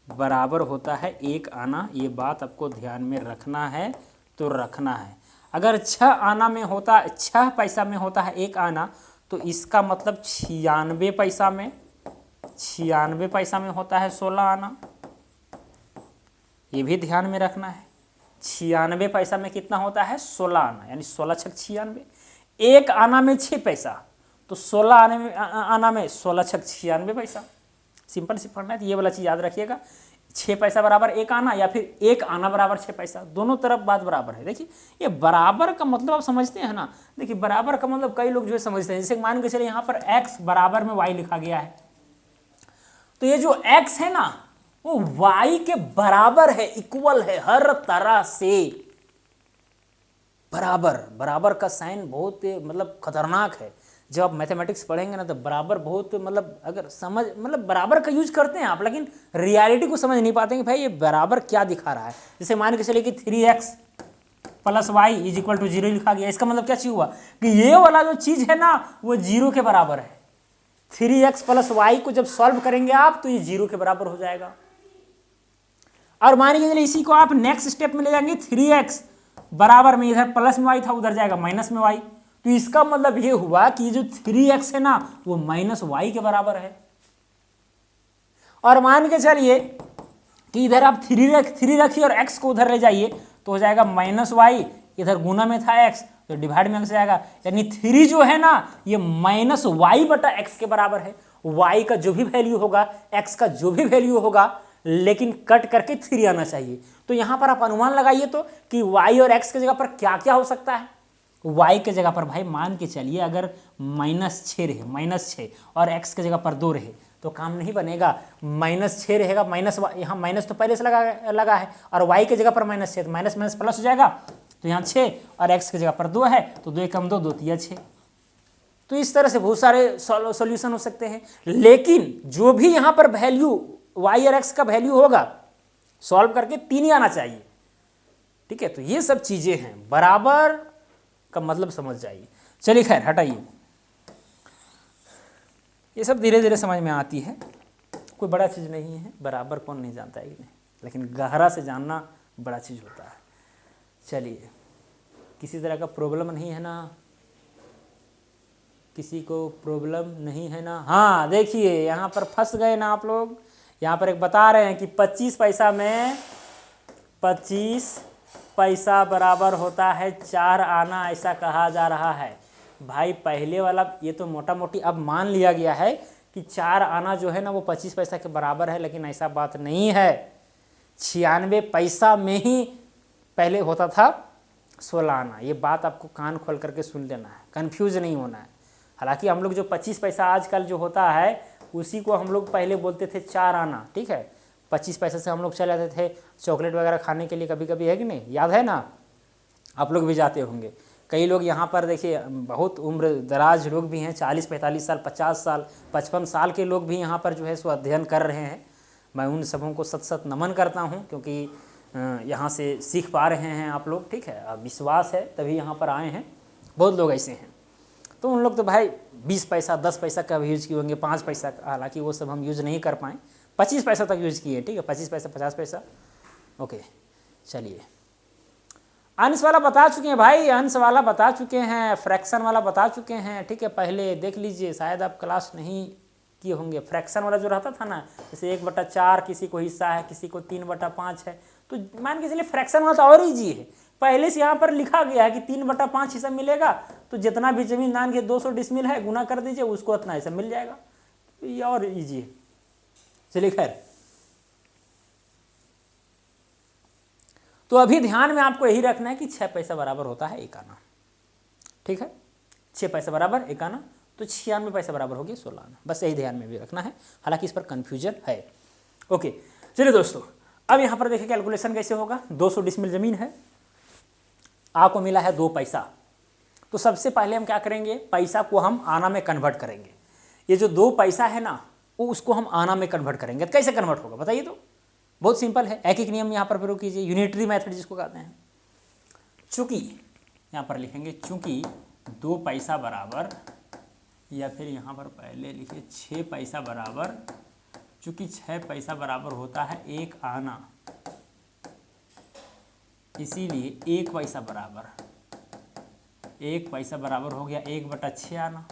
बराबर होता है 1 आना, ये बात आपको ध्यान में रखना है तो रखना है। अगर 6 आना में होता, 6 पैसा में होता है 1 आना, तो इसका मतलब 96 पैसा में, 96 पैसा में होता है 16 आना। ये भी ध्यान में रखना है, 96 पैसा में कितना होता है 16 आना, यानी 16 छक 96। एक आना में 6 पैसा, तो 16 आना में 16 छक 96 पैसा। सिंपल सी पढ़ना है, तो ये वाला चीज़ याद रखिएगा। 6 पैसा बराबर एक आना, या फिर एक आना बराबर 6 पैसा, दोनों तरफ बात बराबर है। देखिए ये बराबर का मतलब आप समझते हैं ना। देखिए बराबर का मतलब कई लोग जो है समझते हैं, जैसे मान के चलिए यहाँ पर x बराबर में y लिखा गया है, तो ये जो x है ना वो y के बराबर है, इक्वल है, हर तरह से बराबर। बराबर का साइन बहुत मतलब खतरनाक है। जब आप मैथमेटिक्स पढ़ेंगे ना तो बराबर बहुत मतलब अगर समझ मतलब बराबर का यूज करते हैं आप, लेकिन रियलिटी को समझ नहीं पाते हैं कि भाई ये बराबर क्या दिखा रहा है। जैसे मान के चलिए कि 3x plus y is equal to 0 लिखा गया, इसका मतलब क्या चीज हुआ कि ये वाला जो चीज है ना वो 0 के बराबर है। 3x प्लस वाई को जब सॉल्व करेंगे आप तो ये 0 के बराबर हो जाएगा। और मान के चलिए इसी को आप नेक्स्ट स्टेप में ले जाएंगे, 3x बराबर में इधर प्लस में वाई था, उधर जाएगा माइनस में वाई, तो इसका मतलब ये हुआ कि जो 3x है ना वो माइनस वाई के बराबर है। और मान के चलिए कि इधर आप 3 रखिए और x को उधर ले जाइए तो हो जाएगा माइनस वाई, इधर गुना में था x तो डिवाइड में जाएगा, यानी 3 जो है ना ये माइनस वाई बटा x के बराबर है। y का जो भी वैल्यू होगा, x का जो भी वैल्यू होगा, लेकिन कट करके 3 आना चाहिए। तो यहां पर आप अनुमान लगाइए तो कि y और x की जगह पर क्या क्या हो सकता है। y के जगह पर भाई मान के चलिए अगर -6 रहे, -6, और x के जगह पर 2 रहे तो काम नहीं बनेगा। -6 रहेगा, माइनस यहाँ माइनस तो पहले से लगा है, और y के जगह पर -6 तो माइनस माइनस प्लस हो जाएगा, तो यहाँ 6 और x की जगह पर 2 है तो 2 कम 2, 2 तिया 6। तो इस तरह से बहुत सारे सॉल्यूशन हो सकते हैं, लेकिन जो भी यहाँ पर वैल्यू y और x का वैल्यू होगा सॉल्व करके 3 ही आना चाहिए। ठीक है, तो ये सब चीजें हैं, बराबर का मतलब समझ जाइए। चलिए खैर हटाइए, ये सब धीरे धीरे समझ में आती है, कोई बड़ा चीज़ नहीं है। बराबर कौन नहीं जानता है कि नहीं, लेकिन गहरा से जानना बड़ा चीज़ होता है। चलिए, किसी तरह का प्रॉब्लम नहीं है ना, किसी को प्रॉब्लम नहीं है ना। हाँ देखिए यहाँ पर फंस गए ना आप लोग। यहाँ पर एक बता रहे हैं कि 25 पैसा में 25 पैसा बराबर होता है 4 आना, ऐसा कहा जा रहा है। भाई पहले वाला ये तो मोटा मोटी अब मान लिया गया है कि 4 आना जो है ना वो 25 पैसा के बराबर है, लेकिन ऐसा बात नहीं है। 96 पैसा में ही पहले होता था 16 आना। ये बात आपको कान खोल करके सुन लेना है, कन्फ्यूज नहीं होना है। हालांकि हम लोग जो 25 पैसा आजकल जो होता है उसी को हम लोग पहले बोलते थे 4 आना। ठीक है, 25 पैसे से हम लोग चले जाते थे चॉकलेट वगैरह खाने के लिए, कभी कभी, है कि नहीं, याद है ना, आप लोग भी जाते होंगे। कई लोग यहाँ पर देखिए बहुत उम्र दराज लोग भी हैं, 40-45 साल, 50 साल, 55 साल के लोग भी यहाँ पर जो है सो अध्ययन कर रहे हैं। मैं उन सबों को सत सत नमन करता हूँ, क्योंकि यहाँ से सीख पा रहे हैं आप लोग। ठीक है, विश्वास है तभी यहाँ पर आए हैं। बहुत लोग ऐसे हैं, तो उन लोग तो भाई 20 पैसा 10 पैसा का भी यूज़ किए होंगे, 5 पैसा का, हालांकि वो सब हम यूज़ नहीं कर पाएँ, 25 पैसा तक यूज़ किए। ठीक है, 25 पैसा 50 पैसा। ओके चलिए, अंश वाला बता चुके हैं भाई, अंश वाला बता चुके हैं, फ्रैक्शन वाला बता चुके हैं। ठीक है, पहले देख लीजिए, शायद आप क्लास नहीं किए होंगे। फ्रैक्शन वाला जो रहता था ना, जैसे 1/4 किसी को हिस्सा है, किसी को 3/5 है, तो मान के चलिए फ्रैक्शन वाला तो और ईजी है। पहले से यहाँ पर लिखा गया है कि 3/5 हिस्सा मिलेगा, तो जितना भी जमीन दान के 200 डिसमिल है गुना कर दीजिए, उसको उतना हिस्सा मिल जाएगा। ये और ईजी है। चलिए खैर, तो अभी ध्यान में आपको यही रखना है कि 6 पैसा बराबर होता है 1 आना। ठीक है, 6 पैसा बराबर 1 आना, तो 96 पैसा बराबर हो गया 16 आना। बस यही ध्यान में भी रखना है, हालांकि इस पर कन्फ्यूजन है। ओके चलिए दोस्तों, अब यहाँ पर देखिए कैलकुलेशन कैसे होगा। 200 डिसमिल जमीन है, आपको मिला है 2 पैसा, तो सबसे पहले हम क्या करेंगे, पैसा को हम आना में कन्वर्ट करेंगे। ये जो 2 पैसा है ना वो उसको हम आना में कन्वर्ट करेंगे। तो कैसे कन्वर्ट होगा बताइए। तो बहुत सिंपल है, एक एक नियम यहाँ पर प्रयोग कीजिए, यूनिटरी मेथड जिसको कहते हैं। चूंकि यहाँ पर लिखेंगे चूंकि 2 पैसा बराबर, या फिर यहाँ पर पहले लिखिए 6 पैसा बराबर, चूंकि 6 पैसा बराबर होता है 1 आना, इसीलिए 1 पैसा बराबर, 1 पैसा बराबर हो गया 1/6 आना।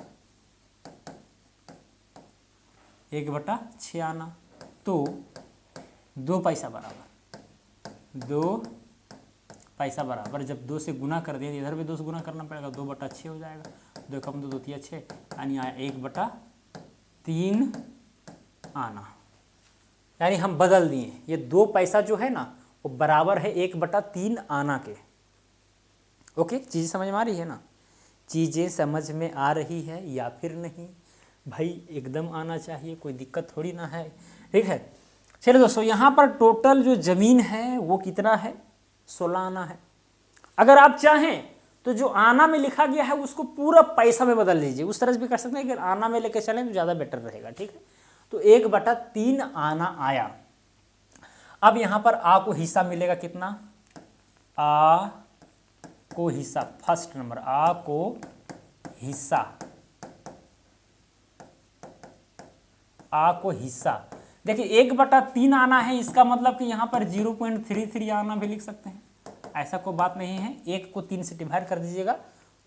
1/6 आना, तो 2 पैसा बराबर, 2 पैसा बराबर, जब 2 से गुना कर दिया इधर भी 2 से गुना करना पड़ेगा, 2/6 हो जाएगा, 2 कम 2 2 3 6, यानी आया 1/3 आना। यानी हम बदल दिए, ये 2 पैसा जो है ना वो बराबर है 1/3 आना के। ओके, चीज़ समझ में आ रही है ना? चीज़ें समझ में आ रही है या फिर नहीं? भाई एकदम आना चाहिए, कोई दिक्कत थोड़ी ना है, ठीक है। चलिए दोस्तों, यहाँ पर टोटल जो ज़मीन है वो कितना है, 16 आना है। अगर आप चाहें तो जो आना में लिखा गया है उसको पूरा पैसा में बदल लीजिए, उस तरह से भी कर सकते हैं। अगर आना में लेके चलें तो ज़्यादा बेटर रहेगा, ठीक है। तो 1/3 आना आया। अब यहाँ पर आ को हिस्सा मिलेगा कितना, आ को हिस्सा, फर्स्ट नंबर आ को हिस्सा, आ को हिस्सा। देखिए 1/3 आना है, इसका मतलब कि यहाँ पर 0.33 आना भी लिख सकते हैं, ऐसा कोई बात नहीं है। 1 को 3 से डिवाइड कर दीजिएगा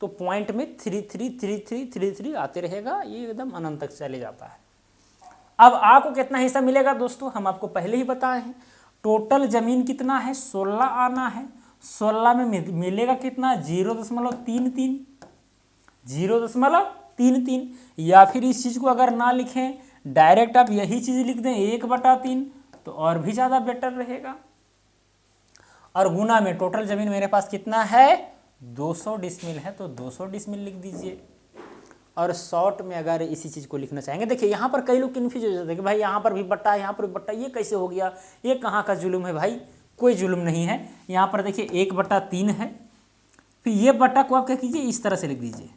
तो पॉइंट में 333333 आते रहेगा, ये एकदम अनंत तक चले जाता है। अब आ को कितना हिस्सा मिलेगा दोस्तों, हम आपको पहले ही बताए हैं। टोटल जमीन कितना है, 16 आना है। 16 में मिलेगा कितना, 0.33, 0.33। या फिर इस चीज़ को अगर ना लिखें, डायरेक्ट आप यही चीज़ लिख दें 1/3, तो और भी ज़्यादा बेटर रहेगा। और गुना में टोटल जमीन मेरे पास कितना है, 200 डिसमिल है, तो 200 डिसमिल लिख दीजिए। और शॉर्ट में अगर इसी चीज़ को लिखना चाहेंगे, देखिए यहाँ पर कई लोग कन्फ्यूज हो जाते हैं कि भाई यहाँ पर भी बट्टा, यहाँ पर भी बट्टा, ये कैसे हो गया, ये कहाँ का जुल्म है। भाई कोई जुल्म नहीं है। यहाँ पर देखिए 1/3 है, फिर ये बट्टा को आप क्या कीजिए, इस तरह से लिख दीजिए।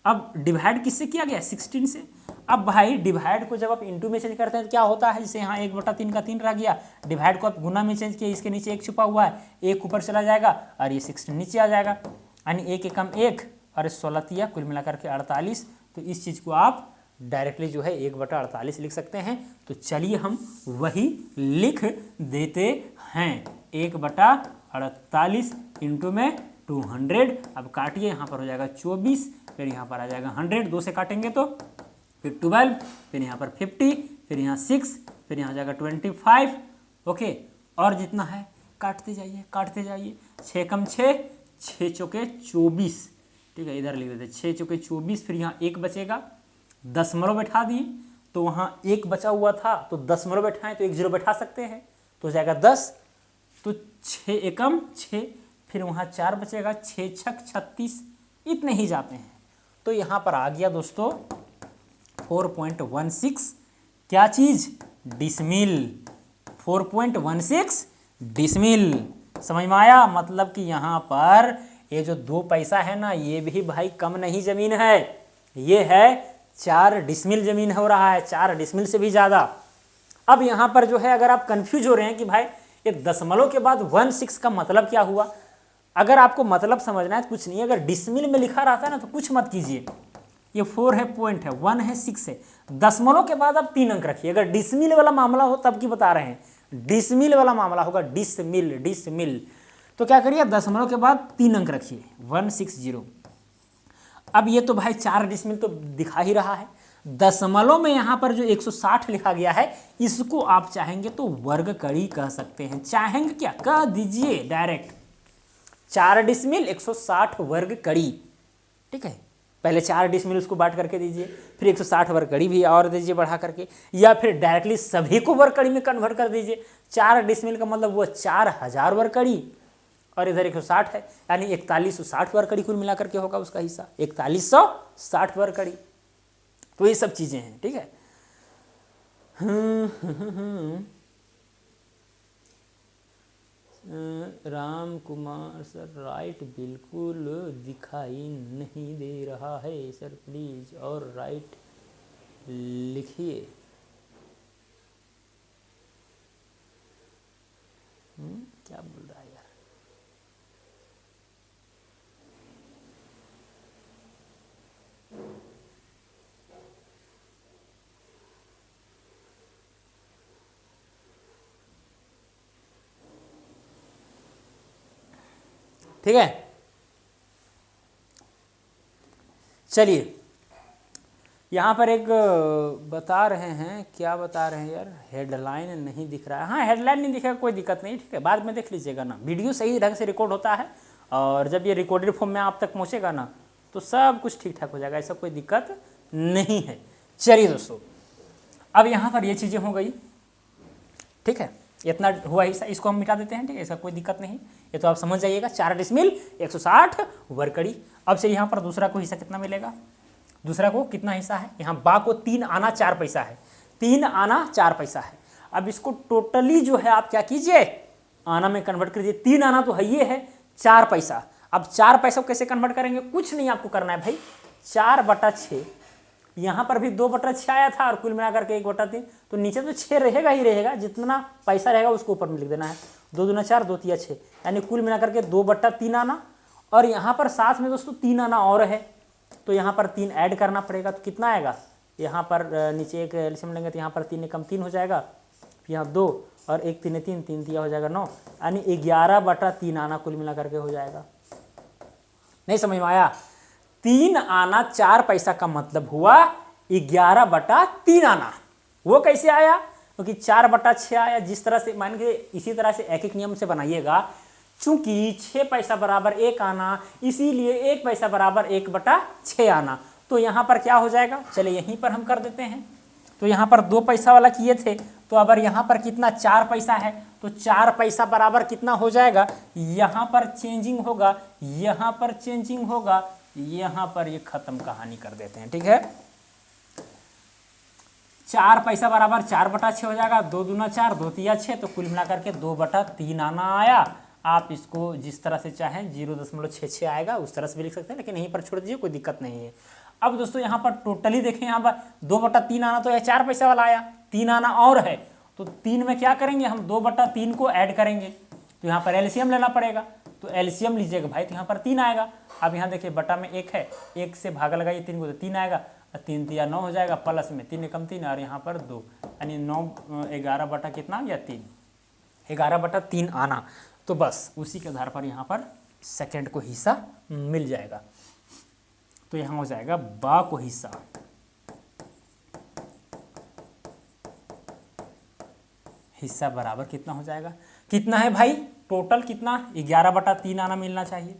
अब डिवाइड किससे किया गया, 16 से। अब भाई डिवाइड को जब आप इंटू में चेंज करते हैं तो क्या होता है, जैसे यहाँ 1/3 का 3 रह गया, डिवाइड को आप गुना में चेंज किया, इसके नीचे 1 छुपा हुआ है, 1 ऊपर चला जाएगा और ये 16 नीचे आ जाएगा, यानी 1 एकम 1 और 16 तिया कुल मिलाकर के 48। तो इस चीज़ को आप डायरेक्टली जो है 1/48 लिख सकते हैं। तो चलिए हम वही लिख देते हैं, 1/48 इंटू में 200। अब काटिए, यहाँ पर हो जाएगा 24, फिर यहाँ पर आ जाएगा 100, 2 से काटेंगे तो फिर 12, फिर यहाँ पर 50, फिर यहाँ 6, फिर यहाँ जाएगा 25। ओके, और जितना है काटते जाइए, काटते जाइए। 6 कम 6, 6 चौके 24, ठीक है, इधर लिख देते 6 चौके 24। फिर यहाँ 1 बचेगा, दशमलव बैठा दिए, तो वहाँ 1 बचा हुआ था तो दशमलव बैठाएं तो 1 0 बैठा सकते हैं, तो हो जाएगा 10। तो 6 एकम 6, फिर वहाँ 4 बचेगा, 6 छक 36, इतने ही जाते हैं। तो यहाँ पर आ गया दोस्तों 4.16, क्या चीज़, डिसमिल, 4.16 डिसमिल। समझ में आया? मतलब कि यहाँ पर ये जो 2 पैसा है ना, ये भी भाई कम नहीं ज़मीन है, ये है 4 डिसमिल ज़मीन हो रहा है, 4 डिसमिल से भी ज़्यादा। अब यहाँ पर जो है अगर आप कंफ्यूज हो रहे हैं कि भाई ये दशमलव के बाद 16 का मतलब क्या हुआ, अगर आपको मतलब समझना है तो कुछ नहीं, अगर डिसमिल में लिखा रहता है ना तो कुछ मत कीजिए। ये 4 है, पॉइंट है, 1 है, 6 है, दशमलव के बाद आप 3 अंक रखिए। अगर डिसमिल वाला मामला हो तब की बता रहे हैं, डिसमिल वाला मामला होगा, डिसमिल, डिसमिल, तो क्या करिए, दशमलव के बाद 3 अंक रखिए, 160। अब ये तो भाई 4 डिसमिल तो दिखा ही रहा है। दशमलव में यहाँ पर जो 160 लिखा गया है, इसको आप चाहेंगे तो वर्ग कड़ी कह सकते हैं। चाहेंगे क्या, कह दीजिए डायरेक्ट, 4 डिसमिल 160 वर्ग कड़ी, ठीक है। पहले 4 डिसमिल उसको बांट करके दीजिए, फिर 160 वर्ग कड़ी भी और दीजिए बढ़ा करके, या फिर डायरेक्टली सभी को वर्ग कड़ी में कन्वर्ट कर दीजिए। 4 डिसमिल का मतलब वो 4000 वर्ग कड़ी, और इधर 160 है, यानी 4160 वर्ग कड़ी कुल मिलाकर के होगा उसका हिस्सा, 4160 वर्ग कड़ी। तो ये सब चीज़ें हैं, ठीक है। राम कुमार सर, राइट बिल्कुल दिखाई नहीं दे रहा है सर, प्लीज और राइट लिखिए। क्या बोल रहा है यार, ठीक है। चलिए यहाँ पर एक बता रहे हैं, क्या बता रहे हैं यार, हेडलाइन नहीं दिख रहा है। हाँ, हेडलाइन नहीं दिखेगा कोई दिक्कत नहीं, ठीक है, बाद में देख लीजिएगा ना। वीडियो सही ढंग से रिकॉर्ड होता है और जब ये रिकॉर्डेड फॉर्म में आप तक पहुँचेगा ना तो सब कुछ ठीक ठाक हो जाएगा, ऐसा कोई दिक्कत नहीं है। चलिए दोस्तों, अब यहाँ पर ये चीज़ें हो गई, ठीक है, इतना हुआ हिस्सा, इसको हम मिटा देते हैं, ठीक है, इसका कोई दिक्कत नहीं, ये तो आप समझ जाइएगा। 4 डिसमिल 160 वर्कड़ी। अब से यहाँ पर दूसरा को हिस्सा कितना मिलेगा, दूसरा को कितना हिस्सा है, यहाँ बा को 3 आना 4 पैसा है, 3 आना 4 पैसा है। अब इसको टोटली जो है आप क्या कीजिए, आना में कन्वर्ट कर दीजिए। 3 आना तो है ये है 4 पैसा। अब 4 पैसा को कैसे कन्वर्ट करेंगे, कुछ नहीं आपको करना है भाई, 4/6, यहाँ पर भी 2/6 आया था और कुल मिलाकर के 1/3, तो नीचे तो 6 रहेगा ही रहेगा, जितना पैसा रहेगा उसको ऊपर में लिख देना है। 2 दूना 4, 2 तिया 6, यानी कुल मिलाकर के 2/3 आना। और यहाँ पर साथ में दोस्तों 3 आना और है, तो यहाँ पर 3 ऐड करना पड़ेगा, तो कितना आएगा, यहाँ पर नीचे एक एलसीएम लेंगे तो यहाँ पर 3 कम 3 हो जाएगा, यहाँ 2 और 1 3 3, 3 तिया हो जाएगा 9, यानी 11/3 आना कुल मिलाकर के हो जाएगा। नहीं समझ में आया, 3 आना 4 पैसा का मतलब हुआ 11/3 आना। वो कैसे आया, क्योंकि 4/6 आया। जिस तरह से मान के इसी तरह से एक एक नियम से बनाइएगा, चूंकि 6 पैसा बराबर 1 आना, इसीलिए 1 पैसा बराबर 1/6 आना। तो यहाँ पर क्या हो जाएगा, चलिए यहीं पर हम कर देते हैं। तो यहाँ पर 2 पैसा वाला किए थे, तो अगर यहाँ पर कितना 4 पैसा है, तो 4 पैसा बराबर कितना हो जाएगा, यहाँ पर चेंजिंग होगा, यहाँ पर चेंजिंग होगा, यहाँ पर ये खत्म कहानी कर देते हैं, ठीक है। 4 पैसा बराबर 4/6 हो जाएगा, 2 दूना 4, 2 तिया 6, तो कुल मिलाकर के 2/3 आना आया। आप इसको जिस तरह से चाहें 0.66 आएगा उस तरह से भी लिख सकते हैं, लेकिन यहीं पर छोड़ दीजिए, कोई दिक्कत नहीं है। अब दोस्तों यहाँ पर टोटली देखें, यहाँ पर 2/3 आना तो है, 4 पैसा वाला आया, 3 आना और है, तो 3 में क्या करेंगे हम, 2/3 को ऐड करेंगे, तो यहाँ पर एलसीएम लेना पड़ेगा, तो एलसीएम लीजिएगा भाई, तो यहाँ पर 3 आएगा। अब यहाँ देखिए बटा में 1 है, 1 से भागा लगाइए 3 को, तो 3 आएगा, 3 तिया 9 हो जाएगा, प्लस में 3 कम 3 और यहाँ पर 2, यानी 9 11 कितना आ गया 3, 11/3 आना। तो बस उसी के आधार पर यहाँ पर सेकंड को हिस्सा मिल जाएगा, तो यहाँ हो जाएगा बा को हिस्सा, हिस्सा बराबर कितना हो जाएगा, कितना है भाई, टोटल कितना 11/3 आना मिलना चाहिए,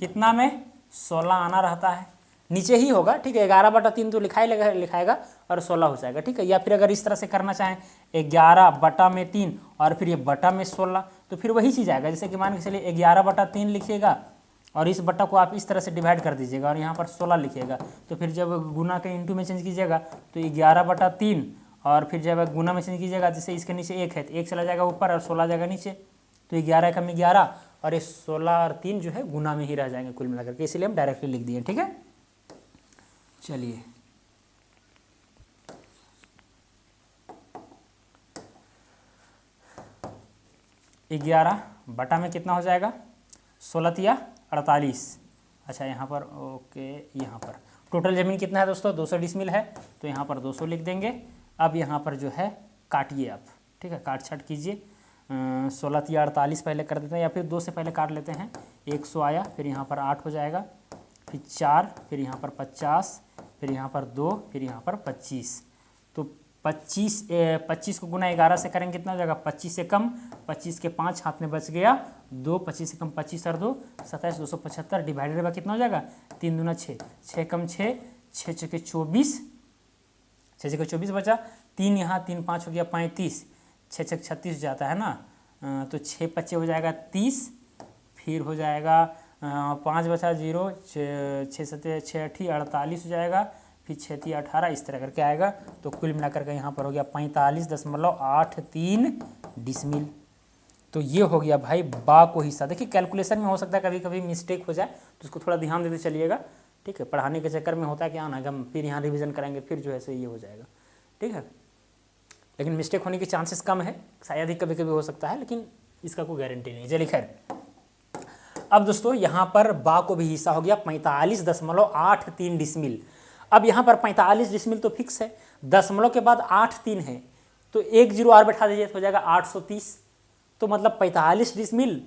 कितना में 16 आना रहता है, नीचे ही होगा, ठीक है, 11/3 तो लिखाएगा और 16 हो जाएगा, ठीक है। या फिर अगर इस तरह से करना चाहें 11/3 और फिर ये बटा में 16, तो फिर वही चीज़ आएगा, जैसे कि मान के चलिए 11/3 लिखिएगा और इस बटा को आप इस तरह से डिवाइड कर दीजिएगा और यहाँ पर 16 लिखिएगा, तो फिर जब गुना के इंटू में चेंज कीजिएगा तो 11/3, और फिर जब गुना में चेंज कीजिएगा, जैसे इसके नीचे 1 है तो 1 चला जाएगा ऊपर और 16 जाएगा नीचे, तो 11 कम 11 और ये 16 और 3 जो है गुना में ही रह जाएंगे कुल मिलाकर के, इसलिए हम डायरेक्टली लिख दिए, ठीक है। चलिए ग्यारह बटा में कितना हो जाएगा, 16 तिया 48, अच्छा यहाँ पर ओके, यहाँ पर टोटल ज़मीन कितना है दोस्तों, 200 डिसमिल है, तो यहाँ पर 200 लिख देंगे। अब यहाँ पर जो है काटिए आप, ठीक है, काट छाट कीजिए, 16 तिया 48 पहले कर देते हैं, या फिर 2 से पहले काट लेते हैं, 100 आया, फिर यहाँ पर 8 हो जाएगा, फिर 4, फिर यहाँ पर 50, फिर यहाँ पर 2, फिर यहाँ पर 25, तो 25 को गुना 11 से करेंगे कितना हो जाएगा, 25 से कम, 25 के 5 हाथ में बच गया 2, 25 से कम 25 और 2 27, 275 डिवाइडेड बाय कितना हो जाएगा, 3 दूना 6, 6 कम 6, 6 चौके 24, 6 चौके 24 बचा, 3 यहाँ 3 5 हो गया 35, 6 छक 36 जाता है ना, तो 6 25 हो जाएगा 30, फिर हो जाएगा 5 बचा 0, 6 7 6 8 48 हो जाएगा, फिर 6 3 18 इस तरह करके आएगा, तो कुल मिलाकर के यहाँ पर हो गया 45.83 डिसमिल। तो ये हो गया भाई बा को हिस्सा। देखिए कैलकुलेशन में हो सकता है कभी कभी मिस्टेक हो जाए, तो उसको थोड़ा ध्यान देते चलिएगा, ठीक है। पढ़ाने के चक्कर में होता है क्या ना, हम फिर यहाँ रिवीजन करेंगे, फिर जो है सो ये हो जाएगा, ठीक है। लेकिन मिस्टेक होने की चांसेस कम है, शायद ही कभी कभी हो सकता है, लेकिन इसका कोई गारंटी नहीं। चलिए खैर, अब दोस्तों यहाँ पर बा को भी हिस्सा हो गया 45.83 डिसमिल। अब यहाँ पर 45 डिसमिल तो फिक्स है, दशमलव के बाद 83 है, तो 1 0 और बैठा दीजिए तो हो जाएगा 830, तो मतलब 45 डिसमिल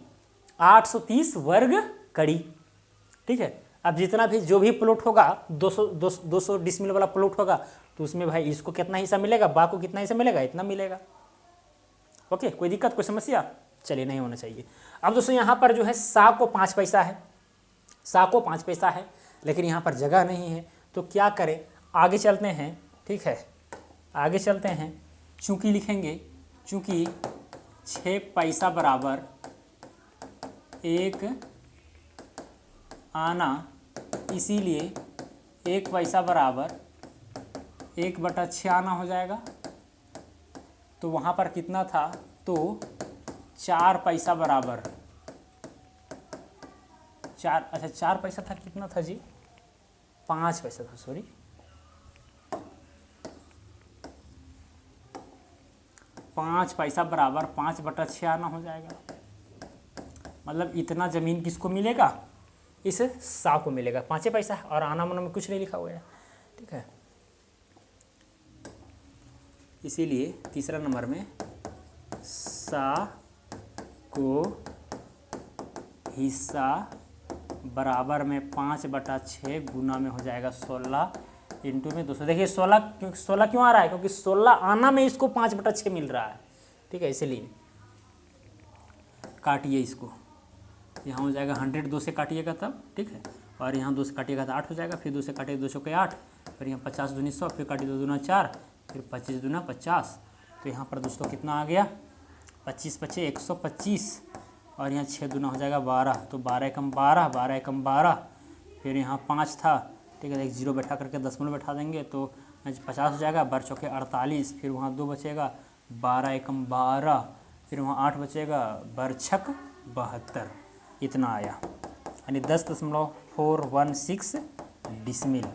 830 वर्ग कड़ी, ठीक है। अब जितना भी जो भी प्लॉट होगा 200 डिसमिल वाला प्लॉट होगा तो उसमें भाई इसको कितना हिस्सा मिलेगा, बा को कितना हिस्सा मिलेगा, इतना मिलेगा। ओके, कोई दिक्कत, कोई समस्या? चलिए, नहीं होना चाहिए। अब दोस्तों यहाँ पर जो है सा को 5 पैसा है, सा को 5 पैसा है, लेकिन यहाँ पर जगह नहीं है, तो क्या करें, आगे चलते हैं। ठीक है, आगे चलते हैं। चूँकि लिखेंगे, चूँकि 6 पैसा बराबर 1 आना, इसीलिए 1 पैसा बराबर 1/6 आना हो जाएगा। तो वहाँ पर कितना था, तो 4 पैसा बराबर 4 पैसा था, कितना था जी, 5 पैसा था, सॉरी, 5 पैसा बराबर 5/6 आना हो जाएगा। मतलब इतना ज़मीन किसको मिलेगा, इस सा को मिलेगा, 5 पैसा, और आना मना में कुछ नहीं लिखा हुआ है। ठीक है, इसीलिए तीसरा नंबर में सा को हिस्सा बराबर में 5/6 गुना में हो जाएगा 16 इंटू में 200। देखिए 16 क्यों आ रहा है, क्योंकि 16 आना में इसको 5/6 मिल रहा है। ठीक है, इसीलिए काटिए इसको, यहाँ हो जाएगा 100, 2 से काटिएगा तब। ठीक है, और यहाँ 2 से काटिएगा तो 8 हो जाएगा, फिर 2 से काटिएगा 200 के 8, फिर यहाँ 50 दूनी 100, फिर काटिए 2 दूना 4, फिर 25 दूना 50। तो यहाँ पर दोस्तों कितना आ गया, 25 25 125, और यहाँ 6 दूना हो जाएगा 12, तो 12 एकम 12, 12 एकम 12, फिर यहाँ 5 था। ठीक है, एक जीरो बैठा करके दशमलव बैठा देंगे तो 50 हो जाएगा, बर चौके 48, फिर वहाँ 2 बचेगा, 12 एकम 12, फिर वहाँ 8 बचेगा, बर छक 72, इतना आया, यानी 10.416 डिसमिल।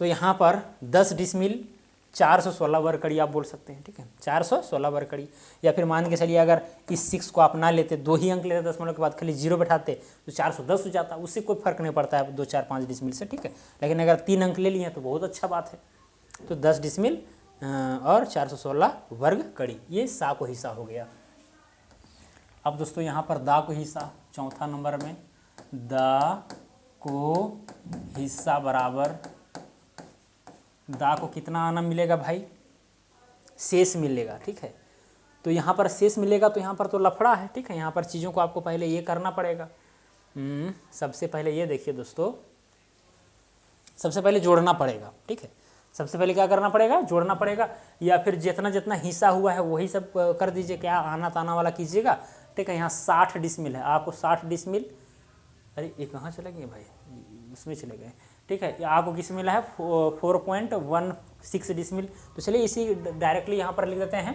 तो यहाँ पर 10 डिसमिल 416 वर्ग कड़ी आप बोल सकते हैं। ठीक है, 416 वर्ग कड़ी, या फिर मान के चलिए अगर इस 6 को आप ना लेते, 2 ही अंक लेते, दशमलव के बाद खाली 0 बैठाते तो 410 हो जाता, उससे कोई फर्क नहीं पड़ता है 2 4 5 डिसमिल से। ठीक है, लेकिन अगर 3 अंक ले लिए तो बहुत अच्छा बात है। तो 10 डिसमिल और 416 वर्ग कड़ी, ये सा को हिस्सा हो गया। अब दोस्तों यहाँ पर दा को हिस्सा, चौथा नंबर में दा को हिस्सा बराबर, दा को कितना आना मिलेगा भाई, शेष मिलेगा। ठीक है, तो यहाँ पर शेष मिलेगा, तो यहाँ पर तो लफड़ा है। ठीक है, यहाँ पर चीज़ों को आपको पहले ये करना पड़ेगा। सबसे पहले ये देखिए दोस्तों, सबसे पहले जोड़ना पड़ेगा। ठीक है, सबसे पहले क्या करना पड़ेगा, जोड़ना पड़ेगा, या फिर जितना जितना हिस्सा हुआ है वही सब कर दीजिए, क्या आना ताना वाला कीजिएगा। ठीक है, यहाँ 60 डिसमिल है, आपको 60 डिसमिल, अरे ये कहाँ चले गए भाई, उसमें चले गए। ठीक है, आपको किस मिला है 4.16 डिसमिल। तो चलिए इसी डायरेक्टली यहाँ पर लिख देते हैं।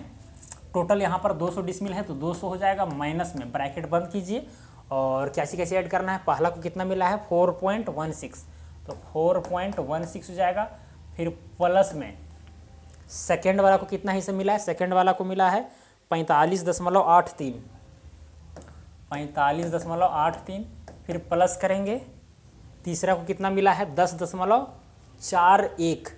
टोटल यहाँ पर 200 डिसमिल है, तो 200 हो जाएगा, माइनस में ब्रैकेट बंद कीजिए, और कैसे कैसे ऐड करना है। पहला को कितना मिला है 4.16, तो 4.16 हो जाएगा। फिर प्लस में सेकेंड वाला को कितना हिस्सा मिला है, सेकेंड वाला को मिला है 45.83, 45.83। फिर प्लस करेंगे, तीसरा को कितना मिला है 10.41,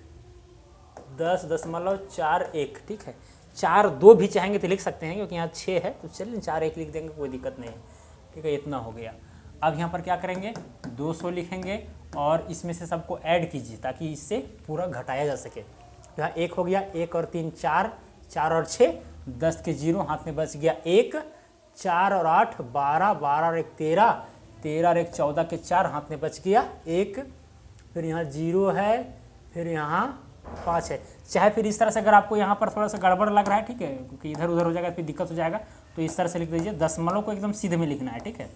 10.41। ठीक है, 4 2 भी चाहेंगे तो लिख सकते हैं, क्योंकि यहाँ 6 है, तो चलिए 4 1 लिख देंगे, कोई दिक्कत नहीं है। ठीक है, इतना हो गया। अब यहाँ पर क्या करेंगे, 200 लिखेंगे, और इसमें से सबको ऐड कीजिए ताकि इससे पूरा घटाया जा सके। यहाँ 1 हो गया, 1 और 3 4, 4 और 6 10 के 0 हाथ में बच गया 1, 4 और 8 12, 12 और 1 13, 13 और 1 14 के 4 हाथ में बच गया 1, फिर यहाँ 0 है, फिर यहाँ 5 है। चाहे फिर इस तरह से, अगर आपको यहाँ पर थोड़ा सा गड़बड़ लग रहा है, ठीक है, क्योंकि इधर उधर हो जाएगा फिर दिक्कत हो जाएगा, तो इस तरह से लिख दीजिए, दशमलव को एकदम सीधे में लिखना है। ठीक है,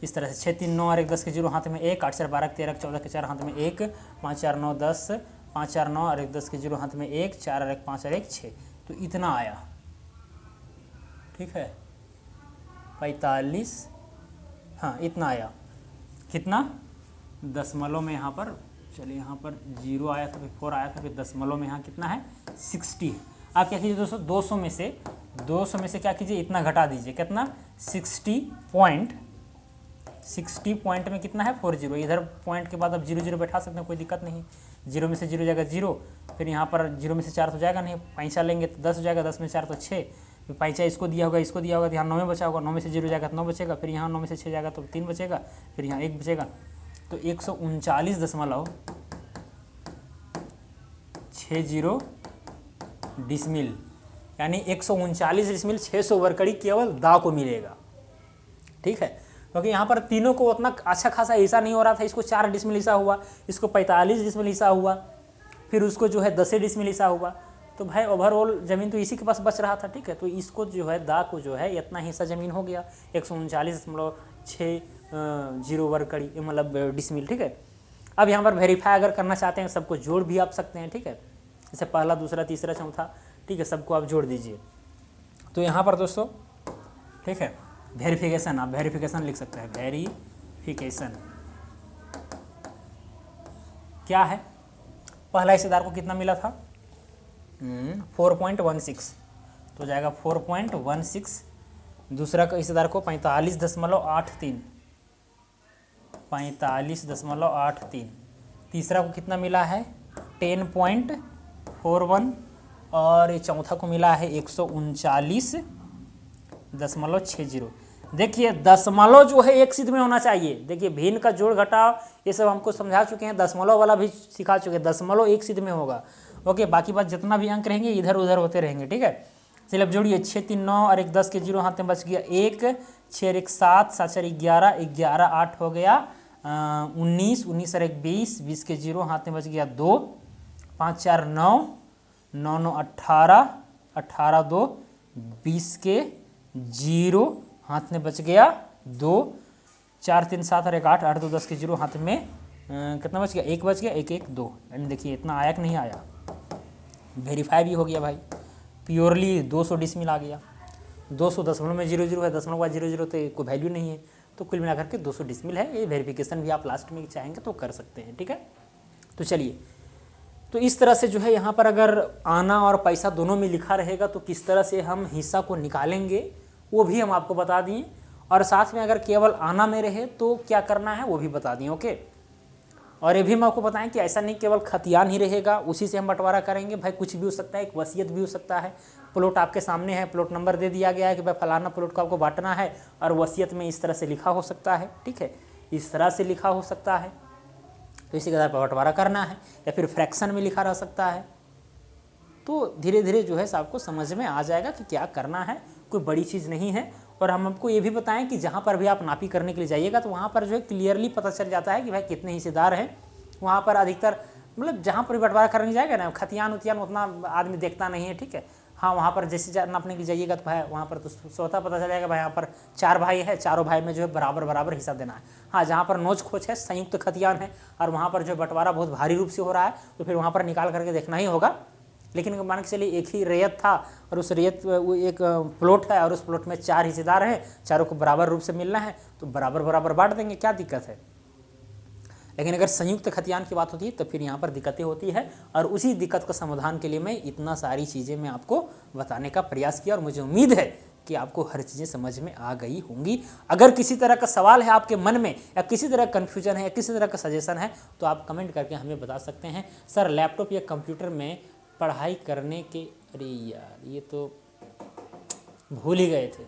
इस तरह से 6 3 9 और 1 10 के 0 हाथ में 1, 8 4 12 13 14 के 4 हाथ में 1, 5 4 9 10, 5 4 9 और 1 10 के 0 हाथ में 1, 4 और 1 5 और 1 6, तो इतना आया। ठीक है, 45, हाँ इतना आया। कितना, दशमलव में यहाँ पर, चलिए यहाँ पर 0 आया था, फिर 4 आया था, फिर दशमलव में यहाँ कितना है 60। आप क्या कीजिए दोस्तों, 200 में से क्या कीजिए, इतना घटा दीजिए, कितना 60 पॉइंट में कितना है 40। इधर पॉइंट के बाद अब 0 0 बैठा सकते हैं, कोई दिक्कत नहीं। 0 में से 0 जाएगा 0, फिर यहाँ पर 0 में से 4 तो जाएगा नहीं, पैसा लेंगे तो 10 हो जाएगा, 10 में 4 तो 6, पैंचा इसको दिया होगा, इसको दिया होगा, तो यहाँ 9 में बचा होगा, 9 में से 0 जाएगा तो 9 बचेगा, फिर यहाँ 9 में से 6 जाएगा तो 3 बचेगा, फिर यहाँ 1 बचेगा, तो 139.60 डिसमिल, यानी 139 डिसमिल 600 वर्कड़ी केवल दा को मिलेगा। ठीक है, क्योंकि यहाँ पर तीनों को उतना अच्छा खासा हिस्सा नहीं हो रहा था। इसको 4 डिसमिल हिस्सा हुआ, इसको 45 डिसमिल हिस्सा हुआ, फिर उसको जो है 10 डिसमिल हिस्सा हुआ। तो भाई ओवरऑल ज़मीन तो इसी के पास बच रहा था। ठीक है, तो इसको जो है दा को जो है इतना हिस्सा ज़मीन हो गया 139.60 वर्कड़ी मतलब डिसमिल। ठीक है, अब यहाँ पर वेरीफाई अगर करना चाहते हैं सबको जोड़ भी आप सकते हैं। ठीक है, जैसे पहला, दूसरा, तीसरा, चौथा, ठीक है, सबको आप जोड़ दीजिए। तो यहाँ पर दोस्तों ठीक है वेरिफिकेशन, आप वेरिफिकेशन लिख सकते हैं। वेरिफिकेशन क्या है? पहला हिस्सेदार को कितना मिला था 4.16, तो जाएगा 4.16। दूसरा का हिस्सेदार को 45.83। तीसरा को कितना मिला है 10.41, और ये चौथा को मिला है 139.60। देखिए दशमलव जो है एक सिद्ध में होना चाहिए। देखिए भिन्न का जोड़ घटाव ये सब हमको समझा चुके हैं, दशमलव वाला भी सिखा चुके हैं, दशमलव एक सिद्ध में होगा। ओके, बाकी बात जितना भी अंक रहेंगे इधर उधर होते रहेंगे। ठीक है, चलिए अब जोड़िए 6 3 9 और 1 10 के 0 हाथ में बच गया 1, 6 1 7, 7 4 11, 11 8 हो गया 19, 19 और 1 20, 20 के 0 हाथ में बच गया 2, 5 4 9, 9 9 18, 18 2, 20 के 0 हाथ में बच गया 2, 4 3 7 और 1 8, 8 2 10 के 0 हाथ में कितना बच गया 1 बच गया 1 1 2। एंड देखिए इतना आया कि नहीं आया, वेरीफाई भी हो गया भाई, प्योरली 200 डिसमिल आ गया। 200 दशमलव में 00 है, दशमलव का 00 तो कोई वैल्यू नहीं है, तो कुल मिलाकर के 200 डिसमिल है। ये वेरिफिकेशन भी आप लास्ट में चाहेंगे तो कर सकते हैं। ठीक है, तो चलिए, तो इस तरह से जो है यहाँ पर अगर आना और पैसा दोनों में लिखा रहेगा तो किस तरह से हम हिस्सा को निकालेंगे वो भी हम आपको बता दिए, और साथ में अगर केवल आना में रहे तो क्या करना है वो भी बता दिए। ओके, और ये भी हम आपको बताएं कि ऐसा नहीं केवल खतियान ही रहेगा उसी से हम बंटवारा करेंगे। भाई कुछ भी हो सकता है, एक वसीयत भी हो सकता है। प्लॉट आपके सामने है, प्लॉट नंबर दे दिया गया है कि भाई फलाना प्लॉट को आपको बांटना है, और वसीयत में इस तरह से लिखा हो सकता है। ठीक है, इस तरह से लिखा हो सकता है, तो इसी के आधार पर बंटवारा करना है, या फिर फ्रैक्शन में लिखा रह सकता है। तो धीरे धीरे जो है आपको समझ में आ जाएगा कि क्या करना है, कोई बड़ी चीज़ नहीं है। और हम आपको ये भी बताएं कि जहाँ पर भी आप नापी करने के लिए जाइएगा तो वहाँ पर जो है क्लियरली पता चल जाता है कि भाई कितने हिस्सेदार हैं। वहाँ पर अधिकतर मतलब जहाँ पर भी बंटवारा करने जाएगा ना, खतियान उतियान उतना आदमी देखता नहीं है। ठीक है, हाँ वहाँ पर जैसे नापने के लिए जाइएगा तो भाई वहाँ पर तो स्वतः पता चल जाएगा भाई यहाँ पर 4 भाई है, चारों भाई में जो है बराबर बराबर हिस्सा देना है। हाँ, जहाँ पर नोच खोच है, संयुक्त खतियान है, और वहाँ पर जो बंटवारा बहुत भारी रूप से हो रहा है, तो फिर वहाँ पर निकाल करके देखना ही होगा। लेकिन मान के चलिए एक ही रैयत था, और उस रैयत वो एक प्लॉट है, और उस प्लॉट में 4 हिस्सेदार हैं, चारों को बराबर रूप से मिलना है, तो बराबर बराबर बांट देंगे, क्या दिक्कत है। लेकिन अगर संयुक्त खतियान की बात होती है तो फिर यहाँ पर दिक्कतें होती है, और उसी दिक्कत का समाधान के लिए मैं इतना सारी चीज़ें मैं आपको बताने का प्रयास किया, और मुझे उम्मीद है कि आपको हर चीज़ें समझ में आ गई होंगी। अगर किसी तरह का सवाल है आपके मन में, या किसी तरह का कन्फ्यूजन है, या किसी तरह का सजेशन है, तो आप कमेंट करके हमें बता सकते हैं। सर लैपटॉप या कंप्यूटर में पढ़ाई करने के, अरे यार ये तो भूल ही गए थे।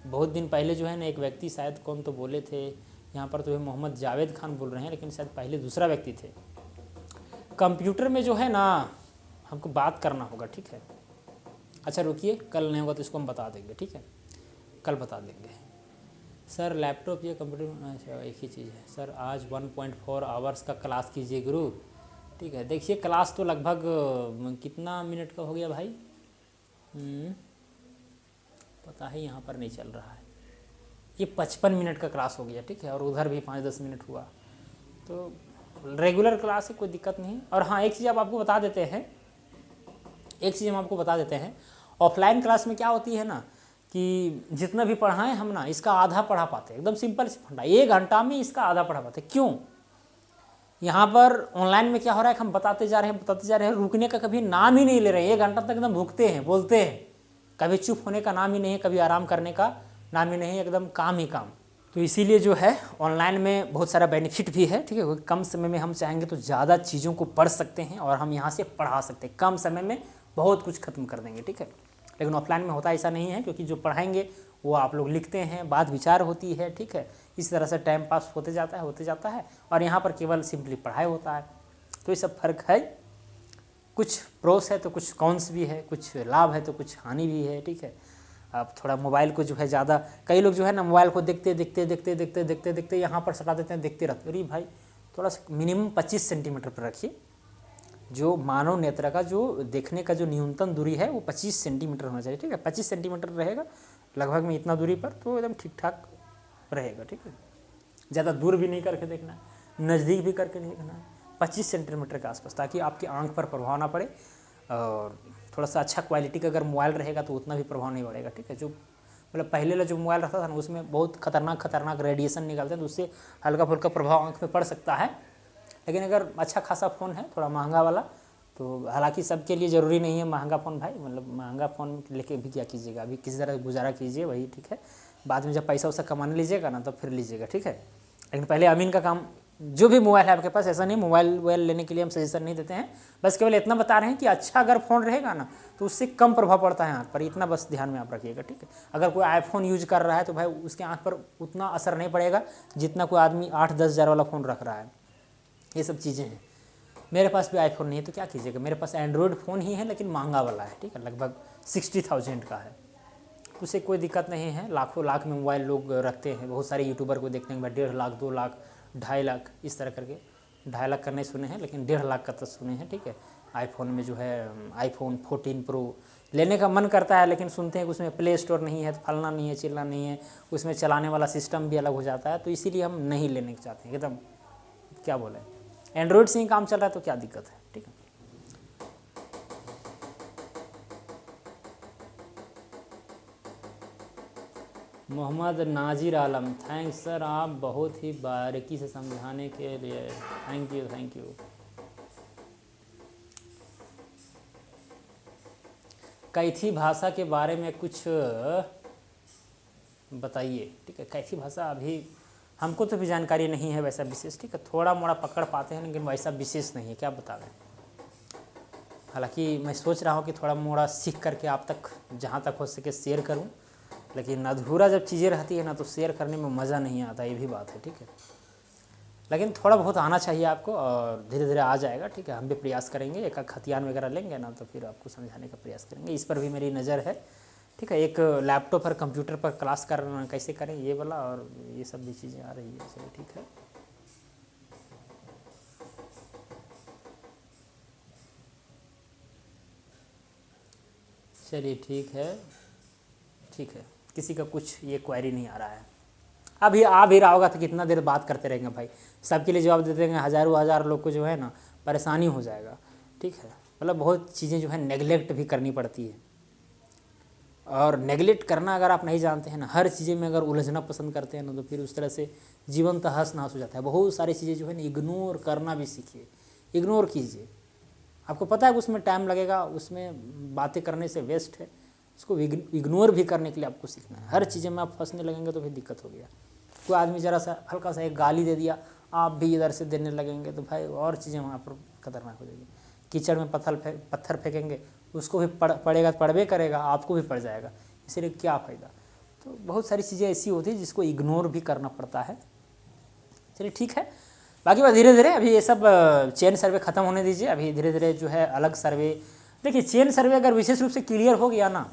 बहुत दिन पहले जो है ना एक व्यक्ति, शायद कौन तो बोले थे, यहाँ पर तो है मोहम्मद जावेद खान बोल रहे हैं, लेकिन शायद पहले दूसरा व्यक्ति थे। कंप्यूटर में जो है ना हमको बात करना होगा। ठीक है, अच्छा रुकिए, कल नहीं होगा तो इसको हम बता देंगे। ठीक है, कल बता देंगे। सर लैपटॉप या कंप्यूटर, अच्छा एक ही चीज़ है सर। आज 1.4 आवर्स का क्लास कीजिए गुरु। ठीक है, देखिए क्लास तो लगभग कितना मिनट का हो गया भाई, पता है यहाँ पर नहीं चल रहा है। ये 55 मिनट का क्लास हो गया। ठीक है, और उधर भी 5-10 मिनट हुआ, तो रेगुलर क्लास है, कोई दिक्कत नहीं। और हाँ एक चीज़ आप आपको बता देते हैं, ऑफलाइन क्लास में क्या होती है ना कि जितना भी पढ़ाएं हम ना, इसका आधा पढ़ा पाते हैं। एकदम सिंपल से फंडा, 1 घंटा में इसका आधा पढ़ा पाते। क्यों? यहाँ पर ऑनलाइन में क्या हो रहा है कि हम बताते जा रहे हैं, रुकने का कभी नाम ही नहीं ले रहे हैं। 1 घंटा तक एकदम भूखते हैं, बोलते हैं, कभी चुप होने का नाम ही नहीं है, कभी आराम करने का नाम ही नहीं, एकदम काम ही काम। तो इसीलिए जो है ऑनलाइन में बहुत सारा बेनिफिट भी है। ठीक है, कम समय में हम चाहेंगे तो ज़्यादा चीज़ों को पढ़ सकते हैं, और हम यहाँ से पढ़ा सकते हैं, कम समय में बहुत कुछ खत्म कर देंगे। ठीक है, लेकिन ऑफलाइन में होता ऐसा नहीं है, क्योंकि जो पढ़ाएंगे वो आप लोग लिखते हैं, बात विचार होती है, ठीक है। इस तरह से टाइम पास होते जाता है और यहाँ पर केवल सिंपली पढ़ाई होता है। तो ये सब फर्क है, कुछ प्रोस है तो कुछ कॉन्स भी है, कुछ लाभ है तो कुछ हानि भी है, ठीक है। आप थोड़ा मोबाइल को जो है ज़्यादा, कई लोग जो है ना मोबाइल को देखते यहाँ पर सटा देते हैं, देखते रहते। अरे भाई थोड़ा सा मिनिमम 25 सेंटीमीटर पर रखिए। जो मानव नेत्र का जो देखने का जो न्यूनतम दूरी है वो 25 सेंटीमीटर होना चाहिए, ठीक है। 25 सेंटीमीटर रहेगा लगभग में इतना दूरी पर, तो एकदम ठीक ठाक रहेगा, ठीक है। ज़्यादा दूर भी नहीं करके देखना है, नज़दीक भी करके नहीं देखना है, 25 सेंटीमीटर के आसपास, ताकि आपकी आंख पर प्रभाव ना पड़े। और थोड़ा सा अच्छा क्वालिटी का अगर मोबाइल रहेगा तो उतना भी प्रभाव नहीं पड़ेगा, ठीक है। जो मतलब पहले वाला जो मोबाइल रहता था ना, उसमें बहुत खतरनाक रेडिएशन निकलते हैं, तो उससे हल्का फुल्का प्रभाव आंख में पड़ सकता है। लेकिन अगर अच्छा खासा फ़ोन है थोड़ा महंगा वाला, तो हालांकि सबके लिए ज़रूरी नहीं है महंगा फ़ोन भाई, मतलब महंगा फ़ोन लेके भी क्या कीजिएगा, अभी किसी तरह गुजारा कीजिए, वही ठीक है। बाद में जब पैसा वैसा कमाने लीजिएगा ना, तो फिर लीजिएगा, ठीक है। लेकिन पहले अमीन का काम, जो भी मोबाइल है आपके पास, ऐसा नहीं मोबाइल लेने के लिए हम सजेशन नहीं देते हैं, बस केवल इतना बता रहे हैं कि अच्छा अगर फ़ोन रहेगा ना तो उससे कम प्रभाव पड़ता है आँख पर, इतना बस ध्यान में आप रखिएगा, ठीक है। अगर कोई आईफोन यूज कर रहा है तो भाई उसके आँख पर उतना असर नहीं पड़ेगा जितना कोई आदमी 8-10 हज़ार वाला फ़ोन रख रहा है। ये सब चीज़ें हैं। मेरे पास भी आईफोन नहीं है तो क्या कीजिएगा, मेरे पास एंड्रॉयड फ़ोन ही है, लेकिन महंगा वाला है, ठीक है, लगभग 60,000 का है। उससे कोई दिक्कत नहीं है, लाखों लाख में मोबाइल लोग रखते हैं, बहुत सारे यूट्यूबर को देखते हैं भाई 1.5 लाख 2 लाख 2.5 लाख इस तरह करके, 2.5 लाख का नहीं सुने हैं, लेकिन 1.5 लाख का तो सुने हैं, ठीक है। आईफोन में जो है आईफोन 14 प्रो लेने का मन करता है, लेकिन सुनते हैं कि उसमें प्ले स्टोर नहीं है, तो फलना नहीं है, चिल्ला नहीं है, उसमें चलाने वाला सिस्टम भी अलग हो जाता है, तो इसीलिए हम नहीं लेने चाहते हैं एकदम। क्या बोले, एंड्रॉयड से ही काम चल रहा है तो क्या दिक्कत है, ठीक है। मोहम्मद नाजिर आलम, थैंक्स सर, आप बहुत ही बारीकी से समझाने के लिए, थैंक यू। कैथी भाषा के बारे में कुछ बताइए, ठीक है। कैथी भाषा अभी हमको तो भी जानकारी नहीं है वैसा विशेष, ठीक है, थोड़ा मोड़ा पकड़ पाते हैं, लेकिन वैसा विशेष नहीं है, क्या बता रहे हैं। हालांकि मैं सोच रहा हूँ कि थोड़ा मोड़ा सीख करके आप तक जहाँ तक हो सके शेयर करूँ, लेकिन अधूरा जब चीज़ें रहती है ना तो शेयर करने में मज़ा नहीं आता, ये भी बात है, ठीक है। लेकिन थोड़ा बहुत आना चाहिए आपको, और धीरे धीरे आ जाएगा, ठीक है। हम भी प्रयास करेंगे, एक खतियान वगैरह लेंगे ना तो फिर आपको समझाने का प्रयास करेंगे। इस पर भी मेरी नज़र है, ठीक है। एक लैपटॉप पर कंप्यूटर पर क्लास करना कैसे करें ये वाला, और ये सब भी चीज़ें आ रही है, चलिए ठीक है। चलिए ठीक है, किसी का कुछ ये क्वेरी नहीं आ रहा है। अभी आ भी रहा होगा तो कितना देर बात करते रहेंगे भाई, सबके लिए जवाब देते रहेंगे, हज़ार लोग को जो है ना परेशानी हो जाएगा, ठीक है। मतलब बहुत चीज़ें जो है नेगलेक्ट भी करनी पड़ती है, और नेगलेक्ट करना अगर आप नहीं जानते हैं ना, हर चीज़ें में अगर उलझना पसंद करते हैं ना, तो फिर उस तरह से जीवन तहस नहस हो जाता है। बहुत सारी चीज़ें जो है ना इग्नोर करना भी सीखिए, इग्नोर कीजिए। आपको पता है कि उसमें टाइम लगेगा, उसमें बातें करने से वेस्ट है, उसको इग्नोर भी करने के लिए आपको सीखना है। हर चीज़ें में आप फंसने लगेंगे तो फिर दिक्कत हो गया। कोई आदमी ज़रा सा हल्का सा एक गाली दे दिया, आप भी इधर से देने लगेंगे तो भाई और चीज़ें वहाँ पर खतरनाक हो जाएगी। कीचड़ में पत्थर फेंकेंगे, उसको भी पड़ेगा, पड़बे करेगा, आपको भी पड़ जाएगा, इसलिए क्या फ़ायदा। तो बहुत सारी चीज़ें ऐसी होती है जिसको इग्नोर भी करना पड़ता है। चलिए ठीक है, बाकी बात धीरे धीरे, अभी ये सब चेन सर्वे ख़त्म होने दीजिए, अभी धीरे धीरे जो है अलग सर्वे। देखिए चेन सर्वे अगर विशेष रूप से क्लियर हो गया ना,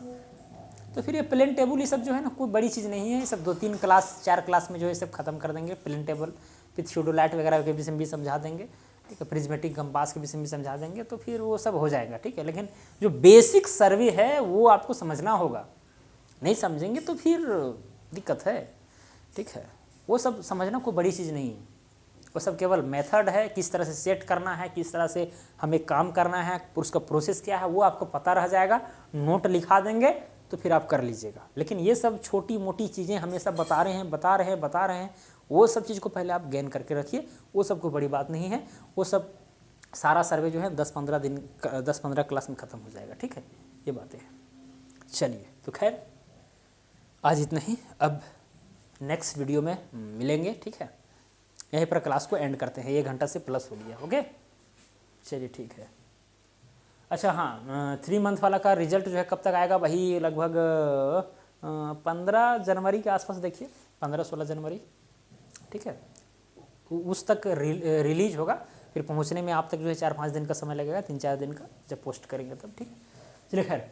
तो फिर ये प्लेन टेबल ये सब जो है ना कोई बड़ी चीज़ नहीं है, ये सब 2-3 क्लास 4 क्लास में जो है सब खत्म कर देंगे। प्लेन टेबल विथ थियोडोलाइट वगैरह के विषय में भी समझा देंगे, ठीक है। प्रिज्मेटिक कंपास के विषय में भी समझा देंगे, तो फिर वो सब हो जाएगा, ठीक है। लेकिन जो बेसिक सर्वे है वो आपको समझना होगा, नहीं समझेंगे तो फिर दिक्कत है, ठीक है। वो सब समझना कोई बड़ी चीज़ नहीं है, वो सब केवल मेथड है, किस तरह से सेट करना है, किस तरह से हमें काम करना है, उसका प्रोसेस क्या है वो आपको पता रह जाएगा। नोट लिखा देंगे तो फिर आप कर लीजिएगा। लेकिन ये सब छोटी मोटी चीज़ें हमेशा बता रहे हैं, वो सब चीज़ को पहले आप गेन करके रखिए, वो सब कोई बड़ी बात नहीं है। वो सब सारा सर्वे जो है 10-15 क्लास में ख़त्म हो जाएगा, ठीक है, ये बातें हैं। चलिए तो खैर आज इतना ही, अब नेक्स्ट वीडियो में मिलेंगे, ठीक है। यहीं पर क्लास को एंड करते हैं, 1 घंटा से प्लस हो गया, ओके। चलिए ठीक है। अच्छा हाँ, 3 मंथ वाला का रिजल्ट जो है कब तक आएगा, वही लगभग 15 जनवरी के आसपास देखिए, 15-16 जनवरी, ठीक है, उस तक रिलीज होगा। फिर पहुंचने में आप तक जो है 4-5 दिन का समय लगेगा, 3-4 दिन का, जब पोस्ट करेंगे तब, ठीक है। चलिए खैर,